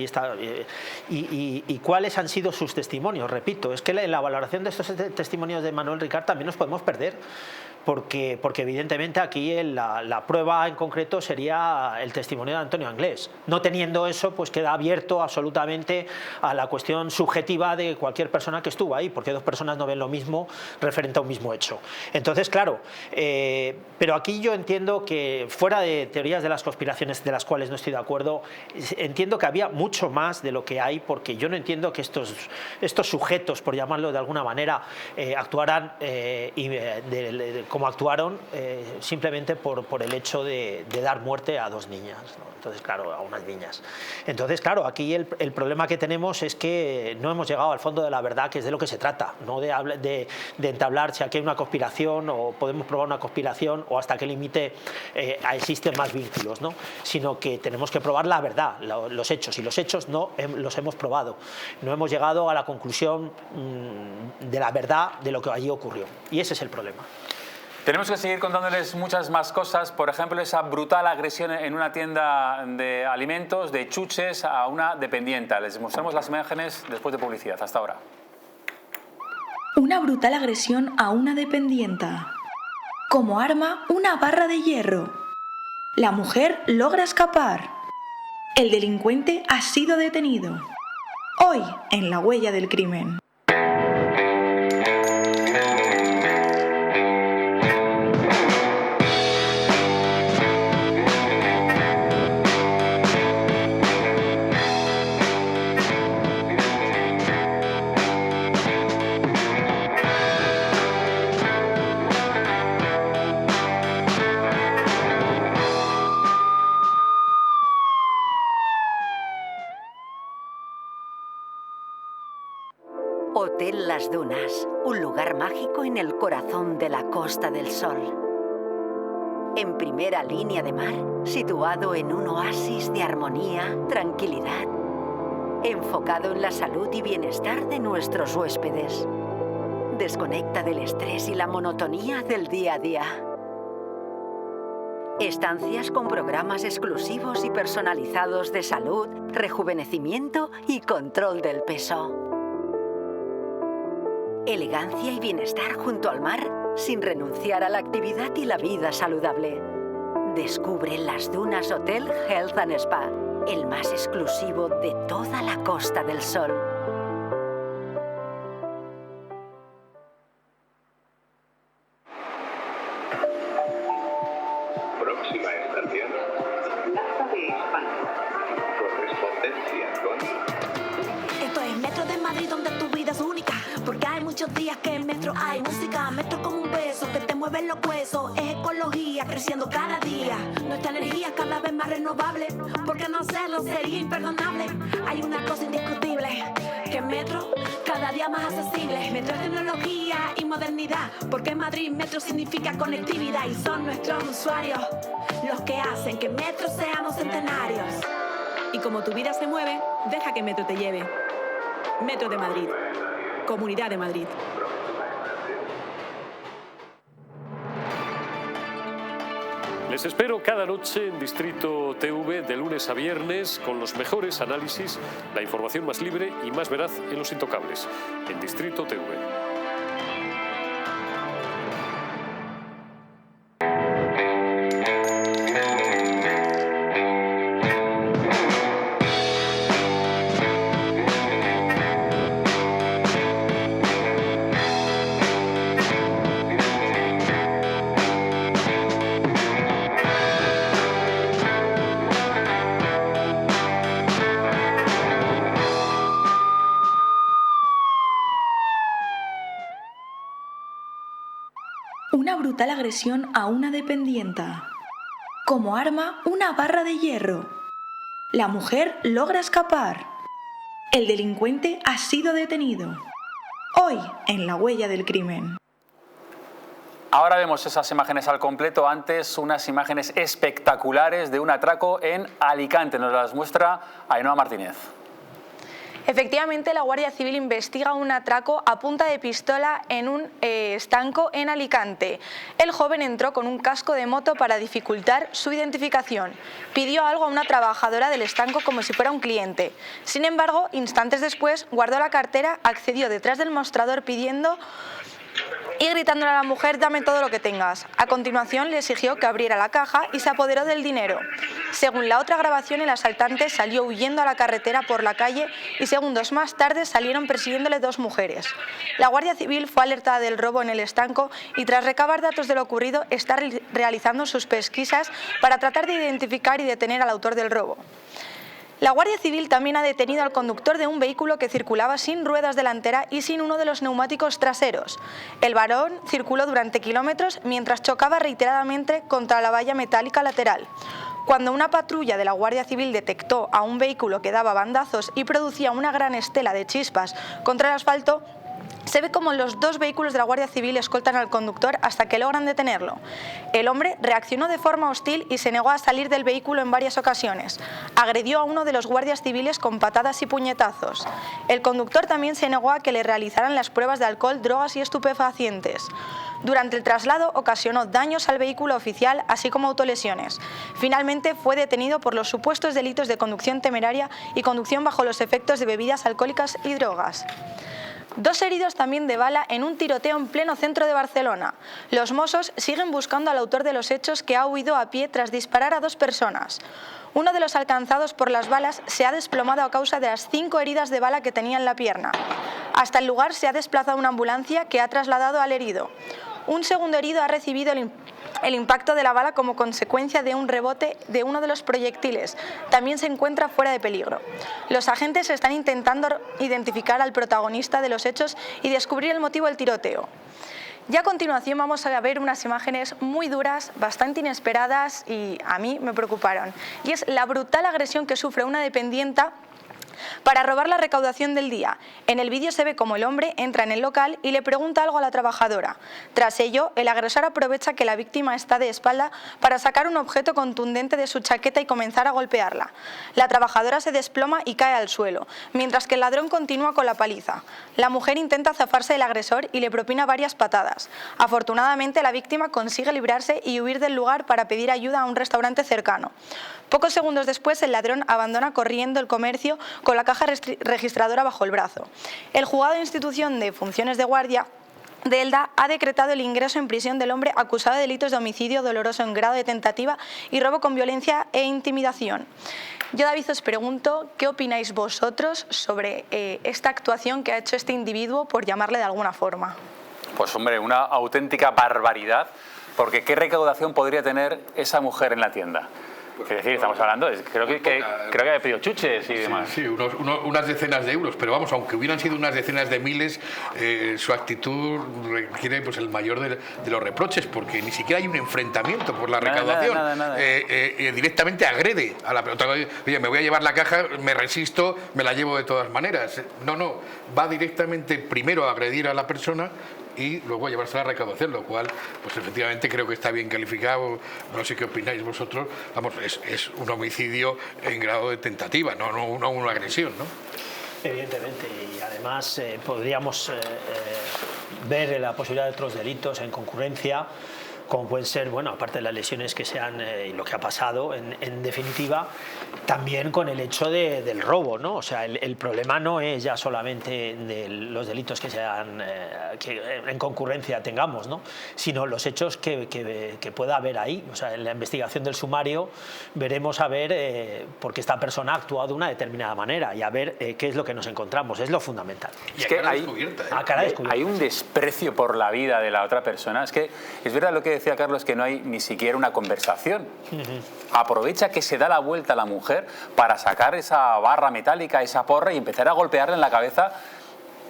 y cuáles han sido sus testimonios. Repito, es que en la valoración de estos testimonios de Manuel Ricard también nos podemos perder, porque evidentemente aquí la prueba en concreto sería el testimonio de Antonio Anglés. No teniendo eso, pues queda abierto absolutamente a la cuestión subjetiva de cualquier persona que estuvo ahí, porque dos personas no ven lo mismo referente a un mismo hecho. Entonces, claro, pero aquí yo entiendo que, fuera de teorías de las conspiraciones de las cuales no estoy de acuerdo, entiendo que había mucho más de lo que hay, porque yo no entiendo que estos sujetos, por llamarlo de alguna manera, actuaran como actuaron simplemente por el hecho de dar muerte a 2 niñas, ¿no? Entonces, claro, a unas niñas. Entonces, claro, aquí el problema que tenemos es que no hemos llegado al fondo de la verdad, que es de lo que se trata, no de entablar si aquí hay una conspiración o podemos probar una conspiración o hasta qué límite existen más vínculos, ¿no? Sino que tenemos que probar la verdad, los hechos, y los hechos no los hemos probado. No hemos llegado a la conclusión de la verdad de lo que allí ocurrió. Y ese es el problema. Tenemos que seguir contándoles muchas más cosas, por ejemplo, esa brutal agresión en una tienda de alimentos, de chuches, a una dependienta. Les mostramos las imágenes después de publicidad. Hasta ahora. Una brutal agresión a una dependienta. Como arma, una barra de hierro. La mujer logra escapar. El delincuente ha sido detenido. Hoy, en La Huella del Crimen. Hotel Las Dunas, un lugar mágico en el corazón de la Costa del Sol. En primera línea de mar, situado en un oasis de armonía, tranquilidad, enfocado en la salud y bienestar de nuestros huéspedes. Desconecta del estrés y la monotonía del día a día. Estancias con programas exclusivos y personalizados de salud, rejuvenecimiento y control del peso. Elegancia y bienestar junto al mar, sin renunciar a la actividad y la vida saludable. Descubre Las Dunas Hotel Health and Spa, el más exclusivo de toda la Costa del Sol. Próxima estación, Plaza de España. Correspondencia con... Esto es Metro de Madrid, donde tu vida es única. Porque hay muchos días que en Metro hay música. Metro como un beso que te mueve los huesos. Es ecología creciendo cada día. Nuestra energía es cada vez más renovable. Porque no hacerlo sería imperdonable. Hay una cosa indiscutible, que Metro cada día más accesible. Metro es tecnología y modernidad. Porque Madrid Metro significa conectividad. Y son nuestros usuarios los que hacen que Metro seamos centenarios. Y como tu vida se mueve, deja que Metro te lleve. Metro de Madrid. Comunidad de Madrid. Les espero cada noche en Distrito TV de lunes a viernes con los mejores análisis, la información más libre y más veraz en Los Intocables, en Distrito TV. Una brutal agresión a una dependienta. Como arma, una barra de hierro. La mujer logra escapar. El delincuente ha sido detenido. Hoy, en La Huella del Crimen. Ahora vemos esas imágenes al completo. Antes, unas imágenes espectaculares de un atraco en Alicante. Nos las muestra Ainhoa Martínez. Efectivamente, la Guardia Civil investiga un atraco a punta de pistola en un estanco en Alicante. El joven entró con un casco de moto para dificultar su identificación. Pidió algo a una trabajadora del estanco como si fuera un cliente. Sin embargo, instantes después, guardó la cartera, accedió detrás del mostrador pidiendo y gritándole a la mujer: dame todo lo que tengas. A continuación le exigió que abriera la caja y se apoderó del dinero. Según la otra grabación, el asaltante salió huyendo a la carretera por la calle y segundos más tarde salieron persiguiéndole 2 mujeres. La Guardia Civil fue alertada del robo en el estanco y tras recabar datos de lo ocurrido está realizando sus pesquisas para tratar de identificar y detener al autor del robo. La Guardia Civil también ha detenido al conductor de un vehículo que circulaba sin ruedas delanteras y sin uno de los neumáticos traseros. El varón circuló durante kilómetros mientras chocaba reiteradamente contra la valla metálica lateral. Cuando una patrulla de la Guardia Civil detectó a un vehículo que daba bandazos y producía una gran estela de chispas contra el asfalto, se ve como los dos vehículos de la Guardia Civil escoltan al conductor hasta que logran detenerlo. El hombre reaccionó de forma hostil y se negó a salir del vehículo en varias ocasiones. Agredió a uno de los guardias civiles con patadas y puñetazos. El conductor también se negó a que le realizaran las pruebas de alcohol, drogas y estupefacientes. Durante el traslado ocasionó daños al vehículo oficial, así como autolesiones. Finalmente fue detenido por los supuestos delitos de conducción temeraria y conducción bajo los efectos de bebidas alcohólicas y drogas. 2 heridos también de bala en un tiroteo en pleno centro de Barcelona. Los Mossos siguen buscando al autor de los hechos, que ha huido a pie tras disparar a 2 personas. Uno de los alcanzados por las balas se ha desplomado a causa de las 5 heridas de bala que tenía en la pierna. Hasta el lugar se ha desplazado una ambulancia que ha trasladado al herido. Un segundo herido ha recibido el impacto de la bala como consecuencia de un rebote de uno de los proyectiles. También se encuentra fuera de peligro. Los agentes están intentando identificar al protagonista de los hechos y descubrir el motivo del tiroteo. Ya a continuación vamos a ver unas imágenes muy duras, bastante inesperadas y a mí me preocuparon. Y es la brutal agresión que sufre una dependienta para robar la recaudación del día. En el vídeo se ve como el hombre entra en el local y le pregunta algo a la trabajadora. Tras ello, el agresor aprovecha que la víctima está de espalda para sacar un objeto contundente de su chaqueta y comenzar a golpearla. La trabajadora se desploma y cae al suelo, mientras que el ladrón continúa con la paliza. La mujer intenta zafarse del agresor y le propina varias patadas. Afortunadamente, la víctima consigue librarse y huir del lugar para pedir ayuda a un restaurante cercano. Pocos segundos después, el ladrón abandona corriendo el comercio con la caja registradora bajo el brazo. El juzgado de institución de funciones de guardia de Elda ha decretado el ingreso en prisión del hombre acusado de delitos de homicidio dolososo en grado de tentativa y robo con violencia e intimidación. Yo, David, os pregunto, ¿qué opináis vosotros sobre esta actuación que ha hecho este individuo, por llamarle de alguna forma? Pues hombre, una auténtica barbaridad, porque ¿qué recaudación podría tener esa mujer en la tienda? Es decir, estamos hablando, creo que había pedido chuches y demás. Sí, unas decenas de euros, pero vamos, aunque hubieran sido unas decenas de miles, su actitud requiere pues el mayor de los reproches, porque ni siquiera hay un enfrentamiento por la recaudación. Nada. Directamente agrede a la otra. Oye, me voy a llevar la caja, me resisto, me la llevo de todas maneras. No, va directamente primero a agredir a la persona y luego a llevarse la recaudación, lo cual, pues efectivamente creo que está bien calificado. No sé qué opináis vosotros. Vamos, es un homicidio en grado de tentativa, no una agresión, ¿no? Evidentemente, y además podríamos ver la posibilidad de otros delitos en concurrencia, como pueden ser, bueno, aparte de las lesiones que sean y lo que ha pasado, en definitiva, también con el hecho del robo, ¿no? O sea, el problema no es ya solamente de los delitos que sean que en concurrencia tengamos, ¿no? Sino los hechos que pueda haber ahí. O sea, en la investigación del sumario veremos a ver por qué esta persona ha actuado de una determinada manera y a ver qué es lo que nos encontramos. Es lo fundamental. Es que hay un desprecio por la vida de la otra persona. Es que es verdad lo que decía Carlos, que no hay ni siquiera una conversación. Aprovecha que se da la vuelta a la mujer para sacar esa barra metálica, esa porra y empezar a golpearle en la cabeza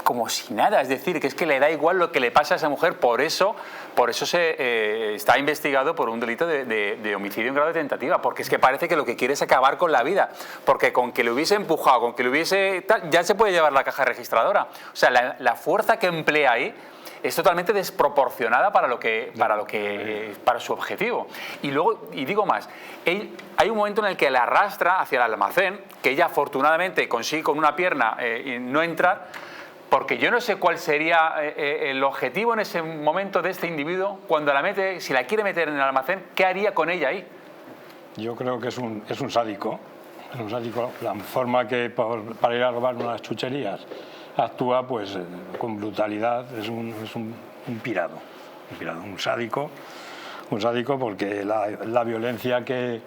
como si nada. Es decir, que es que le da igual lo que le pasa a esa mujer. Por eso se está investigado por un delito de homicidio en grado de tentativa, porque es que parece que lo que quiere es acabar con la vida, porque con que le hubiese empujado, con que le hubiese ya se puede llevar la caja registradora. O sea, la fuerza que emplea ahí es totalmente desproporcionada para su objetivo. Y luego, y digo más, hay un momento en el que la arrastra hacia el almacén, que ella afortunadamente consigue con una pierna no entrar, porque yo no sé cuál sería el objetivo en ese momento de este individuo cuando la mete, si la quiere meter en el almacén, ¿qué haría con ella ahí? Yo creo que es un sádico. Es un sádico. La forma que para ir a robar unas chucherías actúa pues con brutalidad, es un pirado, un sádico porque la violencia que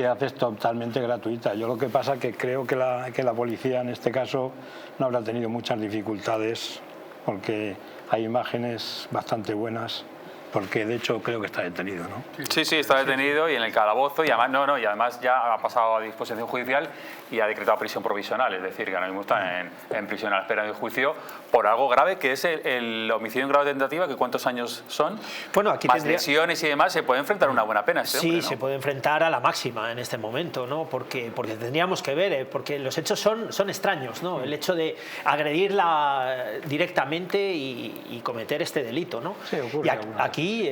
hace es totalmente gratuita. Yo lo que pasa es que creo que la policía en este caso no habrá tenido muchas dificultades, porque hay imágenes bastante buenas porque de hecho creo que está detenido, ¿no? Sí, está detenido y en el calabozo, y además, y además ya ha pasado a disposición judicial y ha decretado prisión provisional, es decir, que ahora mismo está en prisión a la espera de juicio por algo grave que es el homicidio en grado de tentativa, que ¿cuántos años son? Bueno, aquí más lesiones y demás, se puede enfrentar a una buena pena este hombre, ¿no? Se puede enfrentar a la máxima en este momento, ¿no? Porque tendríamos que ver, porque los hechos son extraños, ¿no? El hecho de agredirla directamente y cometer este delito, ¿no? Sí, ocurre. Y aquí,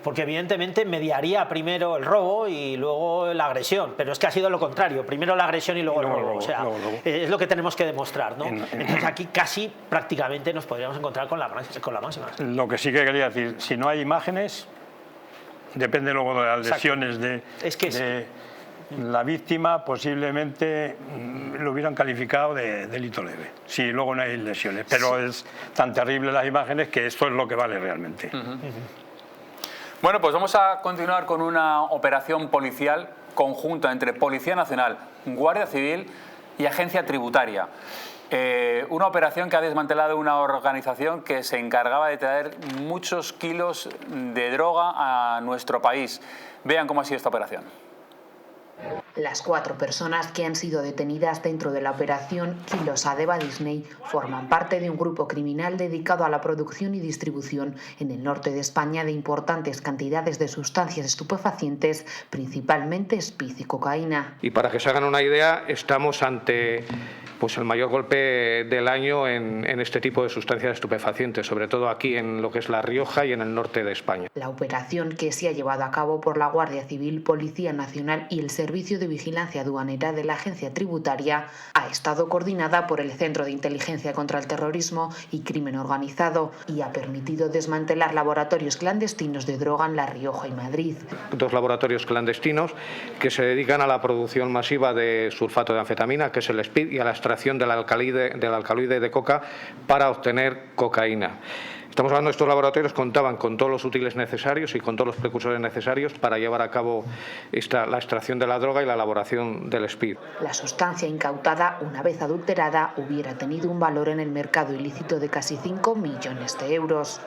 porque evidentemente mediaría primero el robo y luego la agresión, pero es que ha sido lo contrario, primero la agresión y luego el robo, o sea, es lo que tenemos que demostrar, ¿no? Entonces aquí casi prácticamente nos podríamos encontrar con la máxima. Lo que sí que quería decir, si no hay imágenes, depende luego de las lesiones de la víctima, posiblemente lo hubieran calificado de delito leve, si luego no hay lesiones, pero es tan terrible las imágenes que esto es lo que vale realmente. Bueno, pues vamos a continuar con una operación policial conjunta entre Policía Nacional, Guardia Civil y Agencia Tributaria. Una operación que ha desmantelado una organización que se encargaba de traer muchos kilos de droga a nuestro país. Vean cómo ha sido esta operación. Las 4 personas que han sido detenidas dentro de la operación Kilos Adeba Disney forman parte de un grupo criminal dedicado a la producción y distribución en el norte de España de importantes cantidades de sustancias estupefacientes, principalmente speed y cocaína. Y para que se hagan una idea, estamos ante el mayor golpe del año en este tipo de sustancias estupefacientes, sobre todo aquí en lo que es La Rioja y en el norte de España. La operación, que se ha llevado a cabo por la Guardia Civil, Policía Nacional y el Servicio de Vigilancia Aduanera de la Agencia Tributaria, ha estado coordinada por el Centro de Inteligencia contra el Terrorismo y Crimen Organizado y ha permitido desmantelar laboratorios clandestinos de droga en La Rioja y Madrid. 2 laboratorios clandestinos que se dedican a la producción masiva de sulfato de anfetamina, que es el speed, y a la extracción del alcaloide de coca para obtener cocaína. Estamos hablando de estos laboratorios, contaban con todos los útiles necesarios y con todos los precursores necesarios para llevar a cabo la extracción de la droga y la elaboración del speed. La sustancia incautada, una vez adulterada, hubiera tenido un valor en el mercado ilícito de casi 5 millones de euros.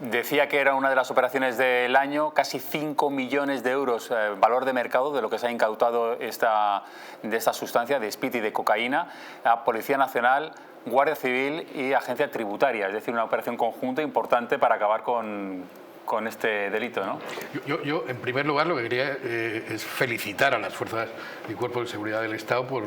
Decía que era una de las operaciones del año, casi 5 millones de euros valor de mercado de lo que se ha incautado de esta sustancia de speed y de cocaína a Policía Nacional, Guardia Civil y Agencia Tributaria, es decir, una operación conjunta importante para acabar con este delito, ¿no? Yo, en primer lugar, lo que quería es felicitar a las fuerzas y cuerpos de seguridad del Estado por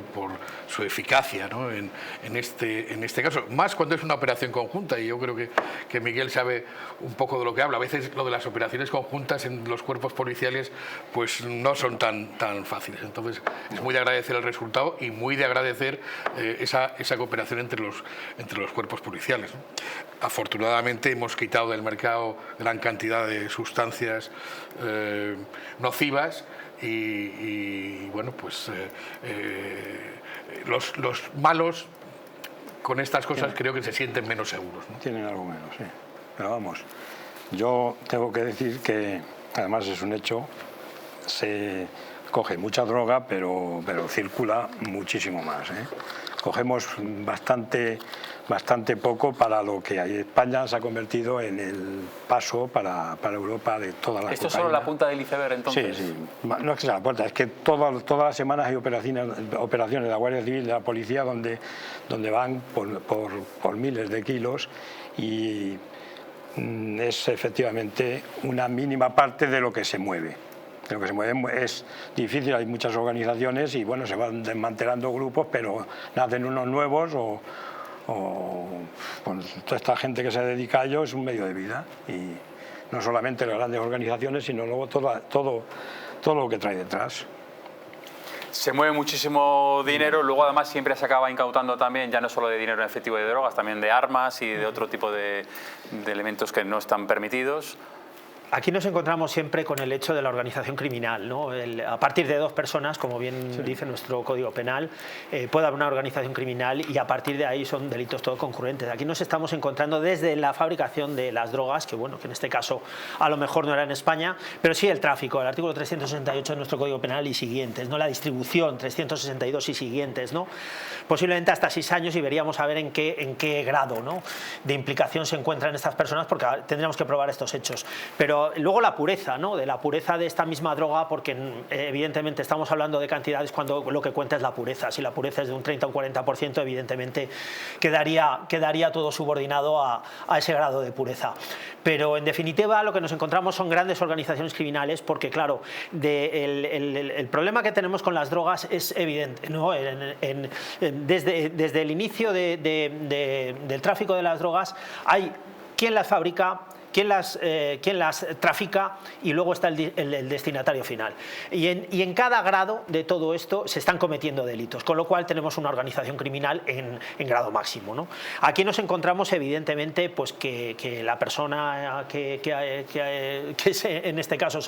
su eficacia, ¿no? en este caso, más cuando es una operación conjunta, y yo creo que Miguel sabe un poco de lo que habla. A veces lo de las operaciones conjuntas en los cuerpos policiales pues no son tan fáciles. Entonces es muy de agradecer el resultado y muy de agradecer esa cooperación entre los cuerpos policiales, ¿no? Afortunadamente hemos quitado del mercado gran cantidad de sustancias nocivas y bueno, pues los malos con estas cosas creo que se sienten menos seguros, ¿no? Tienen algo menos, sí. Pero vamos, yo tengo que decir que además es un hecho, se coge mucha droga, pero circula muchísimo más, ¿eh? Cogemos bastante poco para lo que hay. España se ha convertido en el paso para Europa de toda la ¿Esto es solo la punta del iceberg, entonces? Sí. No es que sea la punta, es que todas las semanas hay operaciones de la Guardia Civil, de la Policía, donde van por miles de kilos y es efectivamente una mínima parte de lo que se mueve. Lo que se mueve es difícil, hay muchas organizaciones y bueno, se van desmantelando grupos, pero nacen unos nuevos pues, toda esta gente que se dedica a ello es un medio de vida y no solamente las grandes organizaciones, sino luego todo lo que trae detrás. Se mueve muchísimo dinero, luego además siempre se acaba incautando también, ya no solo de dinero en efectivo y de drogas, también de armas y de otro tipo de elementos que no están permitidos. Aquí nos encontramos siempre con el hecho de la organización criminal, ¿no? A partir de 2 personas, como bien dice nuestro Código Penal, puede haber una organización criminal y a partir de ahí son delitos todos concurrentes. Aquí nos estamos encontrando desde la fabricación de las drogas, que bueno, que en este caso a lo mejor no era en España, pero sí el tráfico, el artículo 368 de nuestro Código Penal y siguientes, ¿no? La distribución, 362 y siguientes, ¿no? Posiblemente hasta 6 años y veríamos a ver en qué grado, ¿no?, de implicación se encuentran estas personas, porque tendríamos que probar estos hechos. Pero luego la pureza, ¿no?, de la pureza de esta misma droga, porque evidentemente estamos hablando de cantidades cuando lo que cuenta es la pureza. Si la pureza es de un 30 o un 40%, evidentemente quedaría todo subordinado a ese grado de pureza. Pero en definitiva lo que nos encontramos son grandes organizaciones criminales, porque claro, el problema que tenemos con las drogas es evidente, ¿no? Desde el inicio del tráfico de las drogas hay quien las fabrica, quien las trafica y luego está el destinatario final. Y en cada grado de todo esto se están cometiendo delitos, con lo cual tenemos una organización criminal en grado máximo, ¿no? Aquí nos encontramos evidentemente pues que la persona que en este caso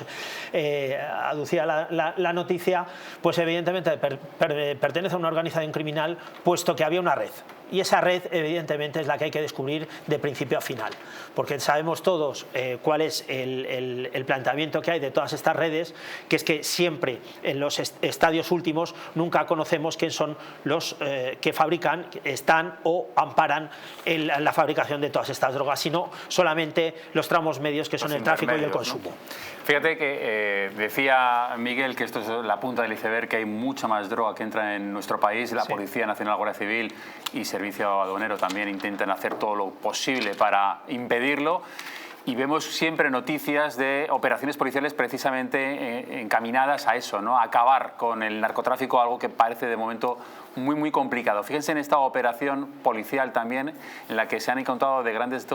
aducía la noticia, pues evidentemente pertenece a una organización criminal, puesto que había una red. Y esa red, evidentemente, es la que hay que descubrir de principio a final, porque sabemos todos cuál es el planteamiento que hay de todas estas redes, que es que siempre en los estadios últimos nunca conocemos quién son los que fabrican, están o amparan la fabricación de todas estas drogas, sino solamente los tramos medios, que son el tráfico y el consumo. ¿No? Fíjate que decía Miguel que esto es la punta del iceberg, que hay mucha más droga que entra en nuestro país. La Policía Nacional, Guardia Civil y Servicio Aduanero también intentan hacer todo lo posible para impedirlo. Y vemos siempre noticias de operaciones policiales precisamente encaminadas a eso, ¿no? A acabar con el narcotráfico, algo que parece de momento muy complicado. Fíjense en esta operación policial también, en la que se han encontrado de grandes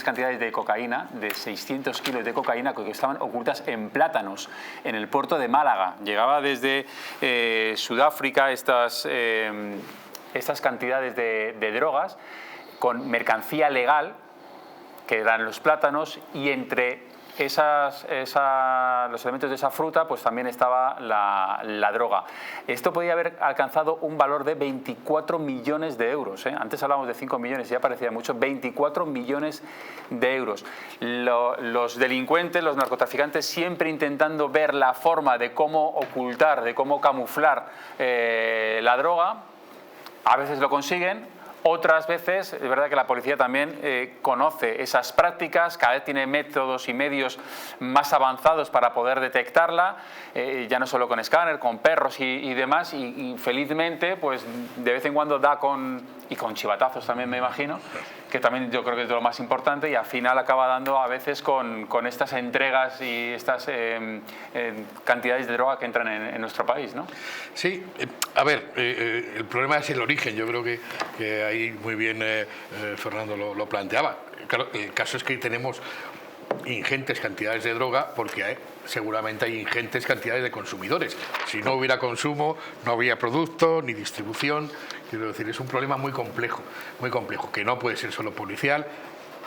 cantidades de cocaína, de 600 kilos de cocaína que estaban ocultas en plátanos en el puerto de Málaga. Llegaba desde Sudáfrica estas cantidades de drogas con mercancía legal, que eran los plátanos, y entre los elementos de esa fruta pues también estaba la droga. Esto podía haber alcanzado un valor de 24 millones de euros. Antes hablábamos de 5 millones, ya parecía mucho, 24 millones de euros. Los delincuentes, los narcotraficantes, siempre intentando ver la forma de cómo ocultar, de cómo camuflar la droga. A veces lo consiguen. Otras veces, es verdad que la policía también conoce esas prácticas, cada vez tiene métodos y medios más avanzados para poder detectarla, ya no solo con escáner, con perros y demás, y felizmente pues de vez en cuando da con chivatazos también, me imagino, que también yo creo que es de lo más importante, y al final acaba dando a veces con estas entregas y estas cantidades de droga que entran en nuestro país, ¿no? Sí, a ver, el problema es el origen. Yo creo que ahí muy bien Fernando lo planteaba. Claro, el caso es que tenemos ingentes cantidades de droga porque seguramente hay ingentes cantidades de consumidores. Si no hubiera consumo, no habría producto ni distribución. Quiero decir, es un problema muy complejo, que no puede ser solo policial,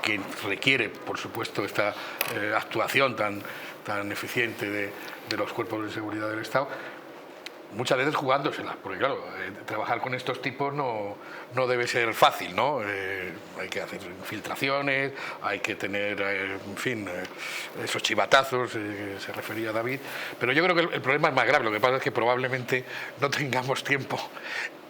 que requiere, por supuesto, esta actuación tan eficiente de los cuerpos de seguridad del Estado, muchas veces jugándoselas, porque claro, trabajar con estos tipos no debe ser fácil, ¿no? Hay que hacer infiltraciones, hay que tener, en fin, esos chivatazos que se refería David, pero yo creo que el problema es más grave. Lo que pasa es que probablemente no tengamos tiempo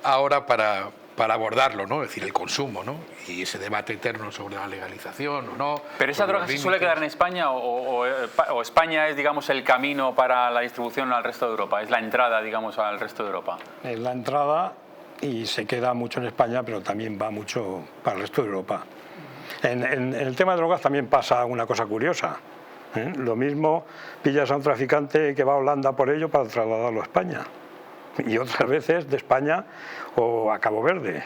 ahora para abordarlo, ¿no? Es decir, el consumo, ¿no? Y ese debate eterno sobre la legalización o no. ¿Pero esa droga se suele quedar en España o España es, digamos, el camino para la distribución al resto de Europa? ¿Es la entrada, digamos, al resto de Europa? Es la entrada y se queda mucho en España, pero también va mucho para el resto de Europa. En el tema de drogas también pasa una cosa curiosa. Lo mismo pillas a un traficante que va a Holanda por ello para trasladarlo a España. Y otras veces de España o a Cabo Verde.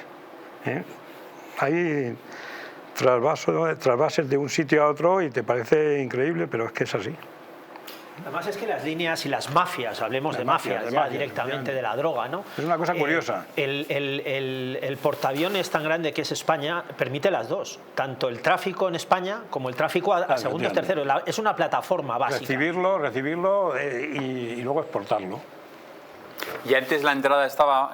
Hay trasvases de un sitio a otro y te parece increíble, pero es que es así. Además es que las líneas y las mafias, hablemos de mafias ya directamente de la droga, ¿no? Es una cosa curiosa. El portaaviones tan grande que es España permite las dos, tanto el tráfico en España como el tráfico a segundos, terceros. Es una plataforma básica. Recibirlo y luego exportarlo. Y antes la entrada estaba,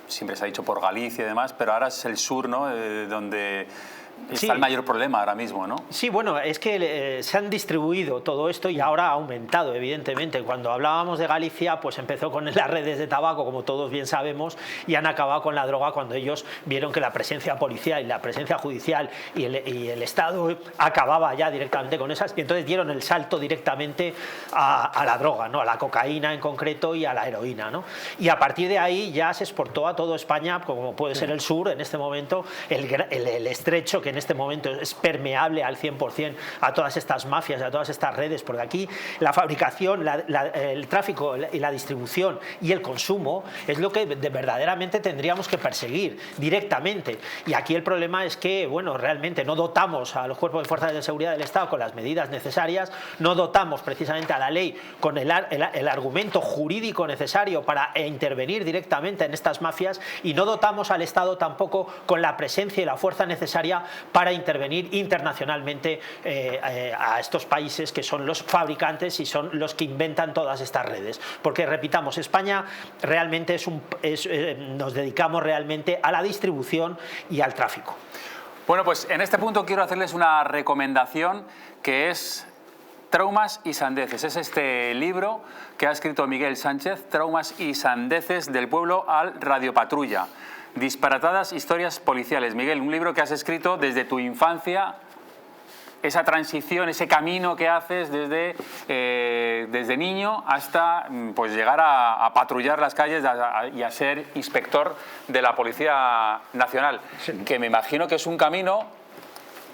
siempre se ha dicho por Galicia y demás, pero ahora es el sur, ¿no? Donde está el mayor problema ahora mismo, ¿no? Sí, bueno, es que se han distribuido todo esto y ahora ha aumentado, evidentemente. Cuando hablábamos de Galicia, pues empezó con las redes de tabaco, como todos bien sabemos, y han acabado con la droga cuando ellos vieron que la presencia policial y la presencia judicial y el Estado acababa ya directamente con esas, y entonces dieron el salto directamente a la droga, ¿no? A la cocaína en concreto y a la heroína, ¿no? Y a partir de ahí ya se exportó a toda España, como puede ser el sur en este momento, el estrecho, que en este momento es permeable al 100% a todas estas mafias, a todas estas redes, porque aquí la fabricación, el tráfico y la distribución y el consumo es lo que verdaderamente tendríamos que perseguir directamente. Y aquí el problema es que, bueno, realmente no dotamos a los cuerpos de fuerzas de seguridad del Estado con las medidas necesarias, no dotamos precisamente a la ley con el argumento jurídico necesario para intervenir directamente en estas mafias, y no dotamos al Estado tampoco con la presencia y la fuerza necesaria para intervenir internacionalmente a estos países que son los fabricantes y son los que inventan todas estas redes. Porque, repitamos, España realmente nos dedicamos realmente a la distribución y al tráfico. Bueno, pues en este punto quiero hacerles una recomendación, que es Traumas y sandeces. Es este libro que ha escrito Miguel Sánchez, Traumas y sandeces del pueblo al radiopatrulla. Disparatadas historias policiales. Miguel, un libro que has escrito desde tu infancia, esa transición, ese camino que haces desde niño hasta pues llegar a patrullar las calles y a ser inspector de la Policía Nacional, que me imagino que es un camino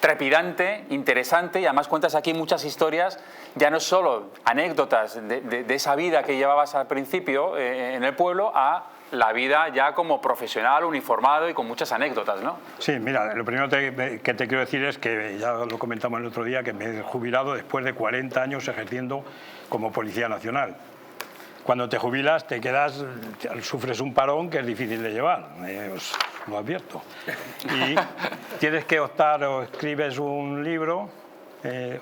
trepidante, interesante, y además cuentas aquí muchas historias, ya no solo anécdotas de esa vida que llevabas al principio en el pueblo, a la vida ya como profesional, uniformado y con muchas anécdotas, ¿no? Sí, mira, lo primero que te quiero decir es que, ya lo comentamos el otro día, que me he jubilado después de 40 años ejerciendo como Policía Nacional. Cuando te jubilas te quedas, sufres un parón que es difícil de llevar, os lo advierto. Y tienes que optar, o escribes un libro,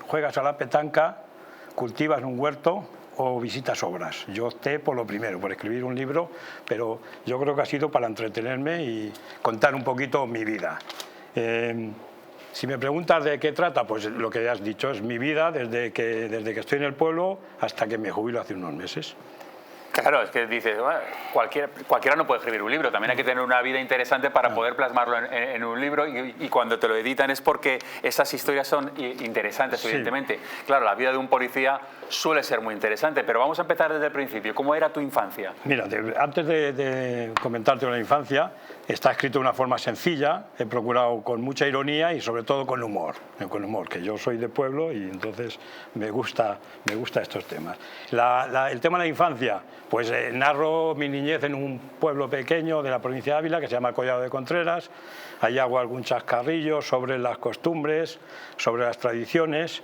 juegas a la petanca, cultivas un huerto o visitas obras. Yo opté por lo primero, por escribir un libro, pero yo creo que ha sido para entretenerme y contar un poquito mi vida. Si me preguntas de qué trata, pues lo que has dicho es mi vida desde que estoy en el pueblo hasta que me jubilo hace unos meses. Claro, es que dices, bueno, cualquiera no puede escribir un libro, también hay que tener una vida interesante para poder plasmarlo en un libro, y cuando te lo editan es porque esas historias son interesantes, evidentemente. Sí. Claro, la vida de un policía suele ser muy interesante, pero vamos a empezar desde el principio. ¿Cómo era tu infancia? Mira, antes de comentarte la infancia, está escrito de una forma sencilla, he procurado con mucha ironía y sobre todo con humor, que yo soy de pueblo y entonces me gusta estos temas. El tema de la infancia, pues narro mi niñez en un pueblo pequeño de la provincia de Ávila que se llama Collado de Contreras. Ahí hago algún chascarrillo sobre las costumbres, sobre las tradiciones,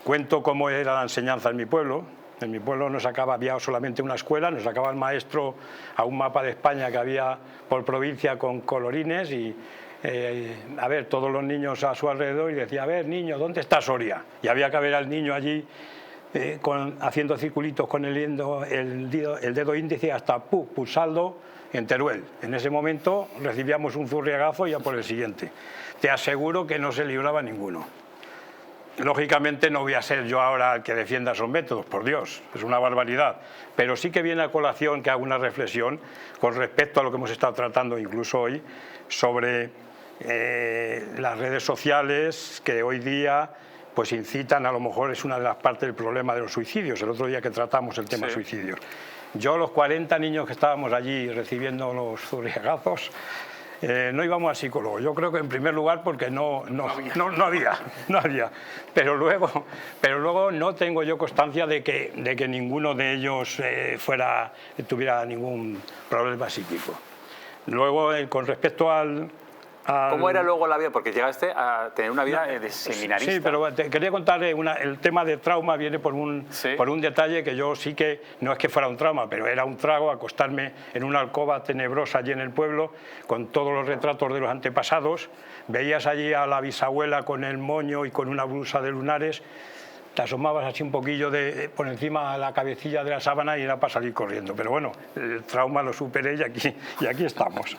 cuento cómo era la enseñanza en mi pueblo. En mi pueblo había solamente una escuela, nos sacaba el maestro a un mapa de España que había por provincia con colorines y a ver, todos los niños a su alrededor, y decía, a ver, niño, ¿dónde está Soria? Y había que ver al niño allí haciendo circulitos con el dedo índice hasta pulsando en Teruel. En ese momento recibíamos un zurriagazo y ya por el siguiente. Te aseguro que no se libraba ninguno. Lógicamente no voy a ser yo ahora el que defienda esos métodos, por Dios, es una barbaridad, pero sí que viene a colación que haga una reflexión con respecto a lo que hemos estado tratando incluso hoy sobre las redes sociales que hoy día pues incitan, a lo mejor es una de las partes del problema de los suicidios, el otro día que tratamos el tema suicidios. Yo, los 40 niños que estábamos allí recibiendo los zurriagazos, no íbamos al psicólogo. Yo creo que en primer lugar porque no había. Pero luego no tengo yo constancia de que ninguno de ellos tuviera ningún problema psíquico. Luego, con respecto al ¿Cómo era luego la vida? Porque llegaste a tener una vida de seminarista. Sí, pero te quería contar, el tema de trauma viene por un detalle que yo sí que, no es que fuera un trauma, pero era un trago acostarme en una alcoba tenebrosa allí en el pueblo, con todos los retratos de los antepasados. Veías allí a la bisabuela con el moño y con una blusa de lunares, te asomabas así un poquillo por encima de la cabecilla de la sábana y era para salir corriendo. Pero bueno, el trauma lo superé y aquí estamos.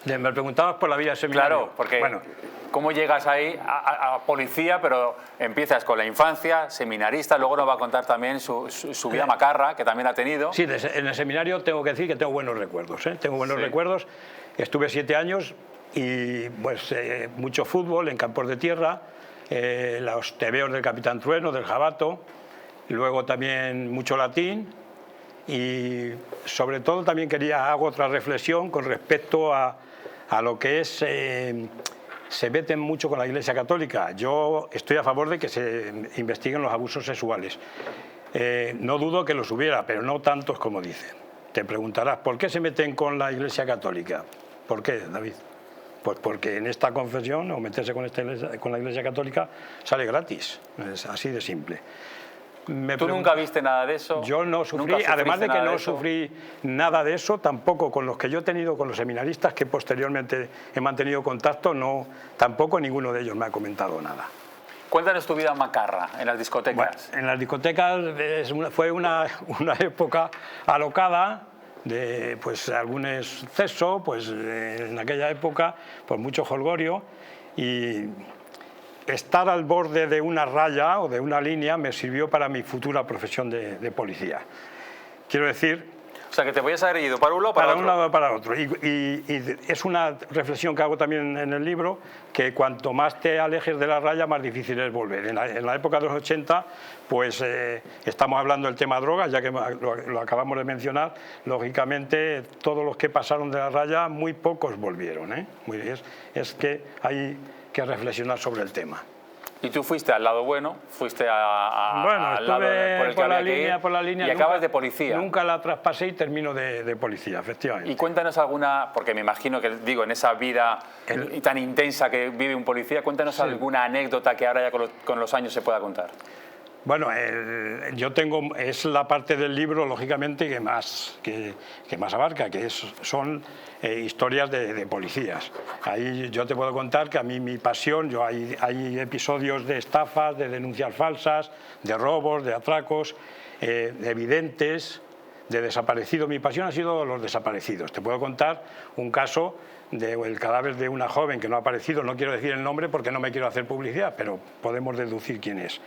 Me preguntabas por la vida seminario. Claro, porque ¿cómo llegas ahí a policía, pero empiezas con la infancia, seminarista, luego nos va a contar también su vida macarra, que también ha tenido? Sí, en el seminario tengo que decir que tengo buenos recuerdos. Tengo buenos recuerdos. Estuve 7 años y pues mucho fútbol en campos de tierra, los tebeos del Capitán Trueno, del Jabato, luego también mucho latín. Y sobre todo también hago otra reflexión con respecto a lo que es, se meten mucho con la Iglesia Católica. Yo estoy a favor de que se investiguen los abusos sexuales. No dudo que los hubiera, pero no tantos como dicen. Te preguntarás, ¿por qué se meten con la Iglesia Católica? ¿Por qué, David? Pues porque en esta confesión, o meterse con la Iglesia Católica, sale gratis. Es así de simple. ¿Tú nunca viste nada de eso? Yo no sufrí, además de que no sufrí nada de eso, tampoco con los que yo he tenido, con los seminaristas que posteriormente he mantenido contacto, tampoco ninguno de ellos me ha comentado nada. Cuéntanos tu vida macarra en las discotecas. Bueno, en las discotecas fue una época alocada de algún exceso, en aquella época, por mucho jolgorio, y estar al borde de una raya o de una línea me sirvió para mi futura profesión de policía. Quiero decir... O sea, que te podías haber ido para un lado o para otro. Para un lado o para otro. Y es una reflexión que hago también en el libro, que cuanto más te alejes de la raya, más difícil es volver. En la época de los 80, estamos hablando del tema drogas, ya que lo acabamos de mencionar, lógicamente todos los que pasaron de la raya, muy pocos volvieron. Es que hay que reflexionar sobre el tema. Y tú fuiste al lado bueno, fuiste al lado por el que había que ir, la línea, y acabas de policía. Nunca la traspasé y termino de policía, efectivamente. Y cuéntanos alguna, porque me imagino que, en esa vida tan intensa que vive un policía, cuéntanos alguna anécdota que ahora ya con los años se pueda contar. Bueno, yo tengo, es la parte del libro, lógicamente, que más abarca, que son historias de policías. Ahí yo te puedo contar que a mí mi pasión, hay episodios de estafas, de denuncias falsas, de robos, de atracos, de evidentes, de desaparecidos. Mi pasión ha sido los desaparecidos. Te puedo contar un caso del cadáver de una joven que no ha aparecido, no quiero decir el nombre porque no me quiero hacer publicidad, pero podemos deducir quién es.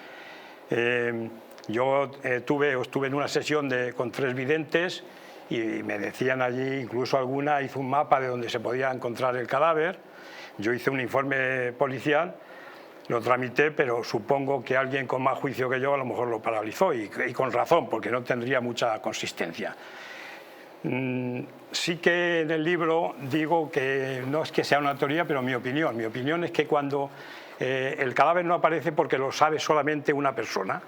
Yo estuve en una sesión con 3 videntes y me decían allí, incluso alguna hizo un mapa de donde se podía encontrar el cadáver. Yo hice un informe policial, lo tramité, pero supongo que alguien con más juicio que yo a lo mejor lo paralizó y con razón, porque no tendría mucha consistencia. Sí que en el libro digo que no es que sea una teoría, pero mi opinión es que cuando el cadáver no aparece porque lo sabe solamente una persona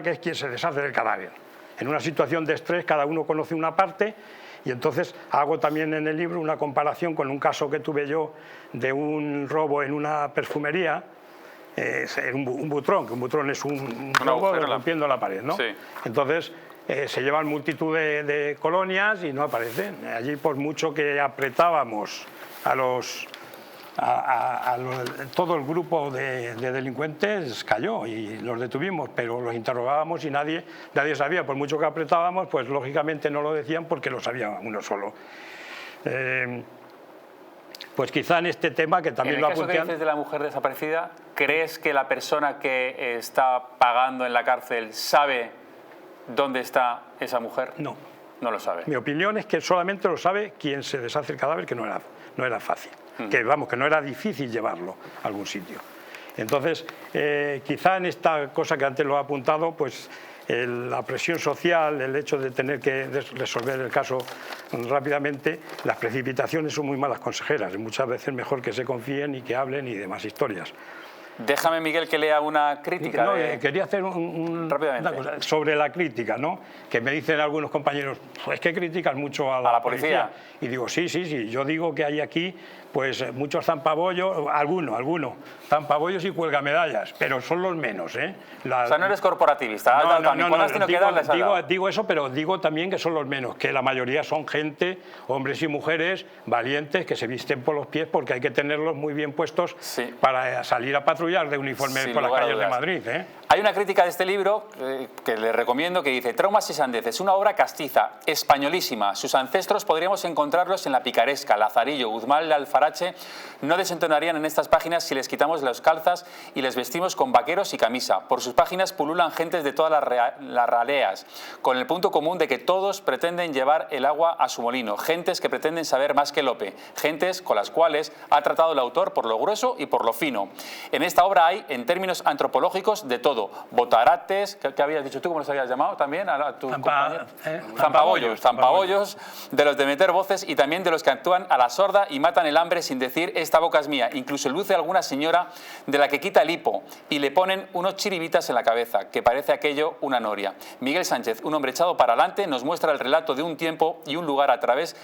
que es quien se deshace del cadáver. En una situación de estrés cada uno conoce una parte y entonces hago también en el libro una comparación con un caso que tuve yo de un robo en una perfumería, un butrón, que un butrón es un robo rompiendo la pared, ¿no? Sí. Entonces se llevan multitud de colonias y no aparecen. Allí por mucho que apretábamos todo el grupo de delincuentes cayó y los detuvimos, pero los interrogábamos y nadie sabía. Por mucho que apretábamos, pues lógicamente no lo decían porque lo sabía uno solo. Pues quizá en este tema que también lo apuntean... En el caso que dices de la mujer desaparecida, ¿crees que la persona que está pagando en la cárcel sabe dónde está esa mujer? No. No lo sabe. Mi opinión es que solamente lo sabe quien se deshace el cadáver, que no era fácil. Que no era difícil llevarlo a algún sitio. Entonces, quizá en esta cosa que antes lo he apuntado, pues la presión social, el hecho de tener que resolver el caso rápidamente, las precipitaciones son muy malas consejeras. Muchas veces mejor que se confíen y que hablen y demás historias. Déjame, Miguel, que lea una crítica. No, quería hacer una cosa sobre la crítica, ¿no? Que me dicen algunos compañeros, pues que critican mucho a la policía. Y digo, sí, yo digo que hay aquí pues muchos zampabollos, algunos, zampabollos y cuelgamedallas, pero son los menos, ¿eh? O sea, no eres corporativista. Digo eso, pero digo también que son los menos, que la mayoría son gente, hombres y mujeres, valientes, que se visten por los pies porque hay que tenerlos muy bien puestos para salir a patrullar de uniforme por las calles de Madrid, ¿eh? Hay una crítica de este libro que les recomiendo que dice: Traumas y sandeces, una obra castiza, españolísima. Sus ancestros podríamos encontrarlos en la picaresca, Lazarillo, Guzmán, Alfarache. No desentonarían en estas páginas si les quitamos las calzas y les vestimos con vaqueros y camisa. Por sus páginas pululan gentes de todas las raleas, con el punto común de que todos pretenden llevar el agua a su molino. Gentes que pretenden saber más que Lope. Gentes con las cuales ha tratado el autor por lo grueso y por lo fino. En esta obra hay, en términos antropológicos, de todo. Botarates, ¿qué habías dicho tú? ¿Cómo los habías llamado también? A tu zampabollos, de los de meter voces y también de los que actúan a la sorda y matan el hambre sin decir esta boca es mía. Incluso luce alguna señora de la que quita el hipo y le ponen unos chiribitas en la cabeza, que parece aquello una noria. Miguel Sánchez, un hombre echado para adelante, nos muestra el relato de un tiempo y un lugar a través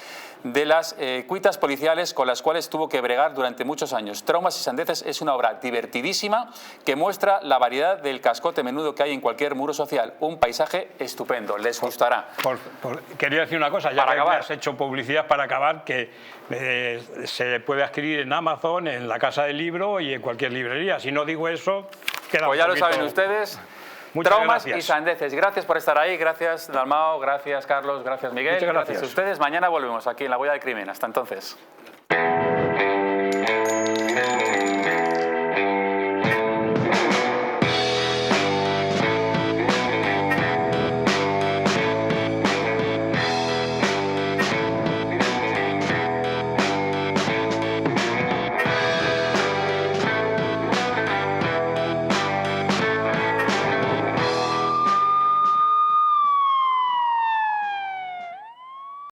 de las cuitas policiales con las cuales tuvo que bregar durante muchos años. Traumas y sandeces es una obra divertidísima que muestra la variedad del cascote menudo que hay en cualquier muro social. Un paisaje estupendo, les gustará. Quería decir una cosa, ya que me has hecho publicidad para acabar, que se puede adquirir en Amazon, en la Casa del Libro y en cualquier librería. Si no digo eso, queda pues ya lo saben ustedes. Traumas y sandeces. Gracias por estar ahí. Gracias, Dalmao. Gracias, Carlos. Gracias, Miguel. Muchas gracias. Gracias a ustedes. Mañana volvemos aquí en La Huella del Crimen. Hasta entonces.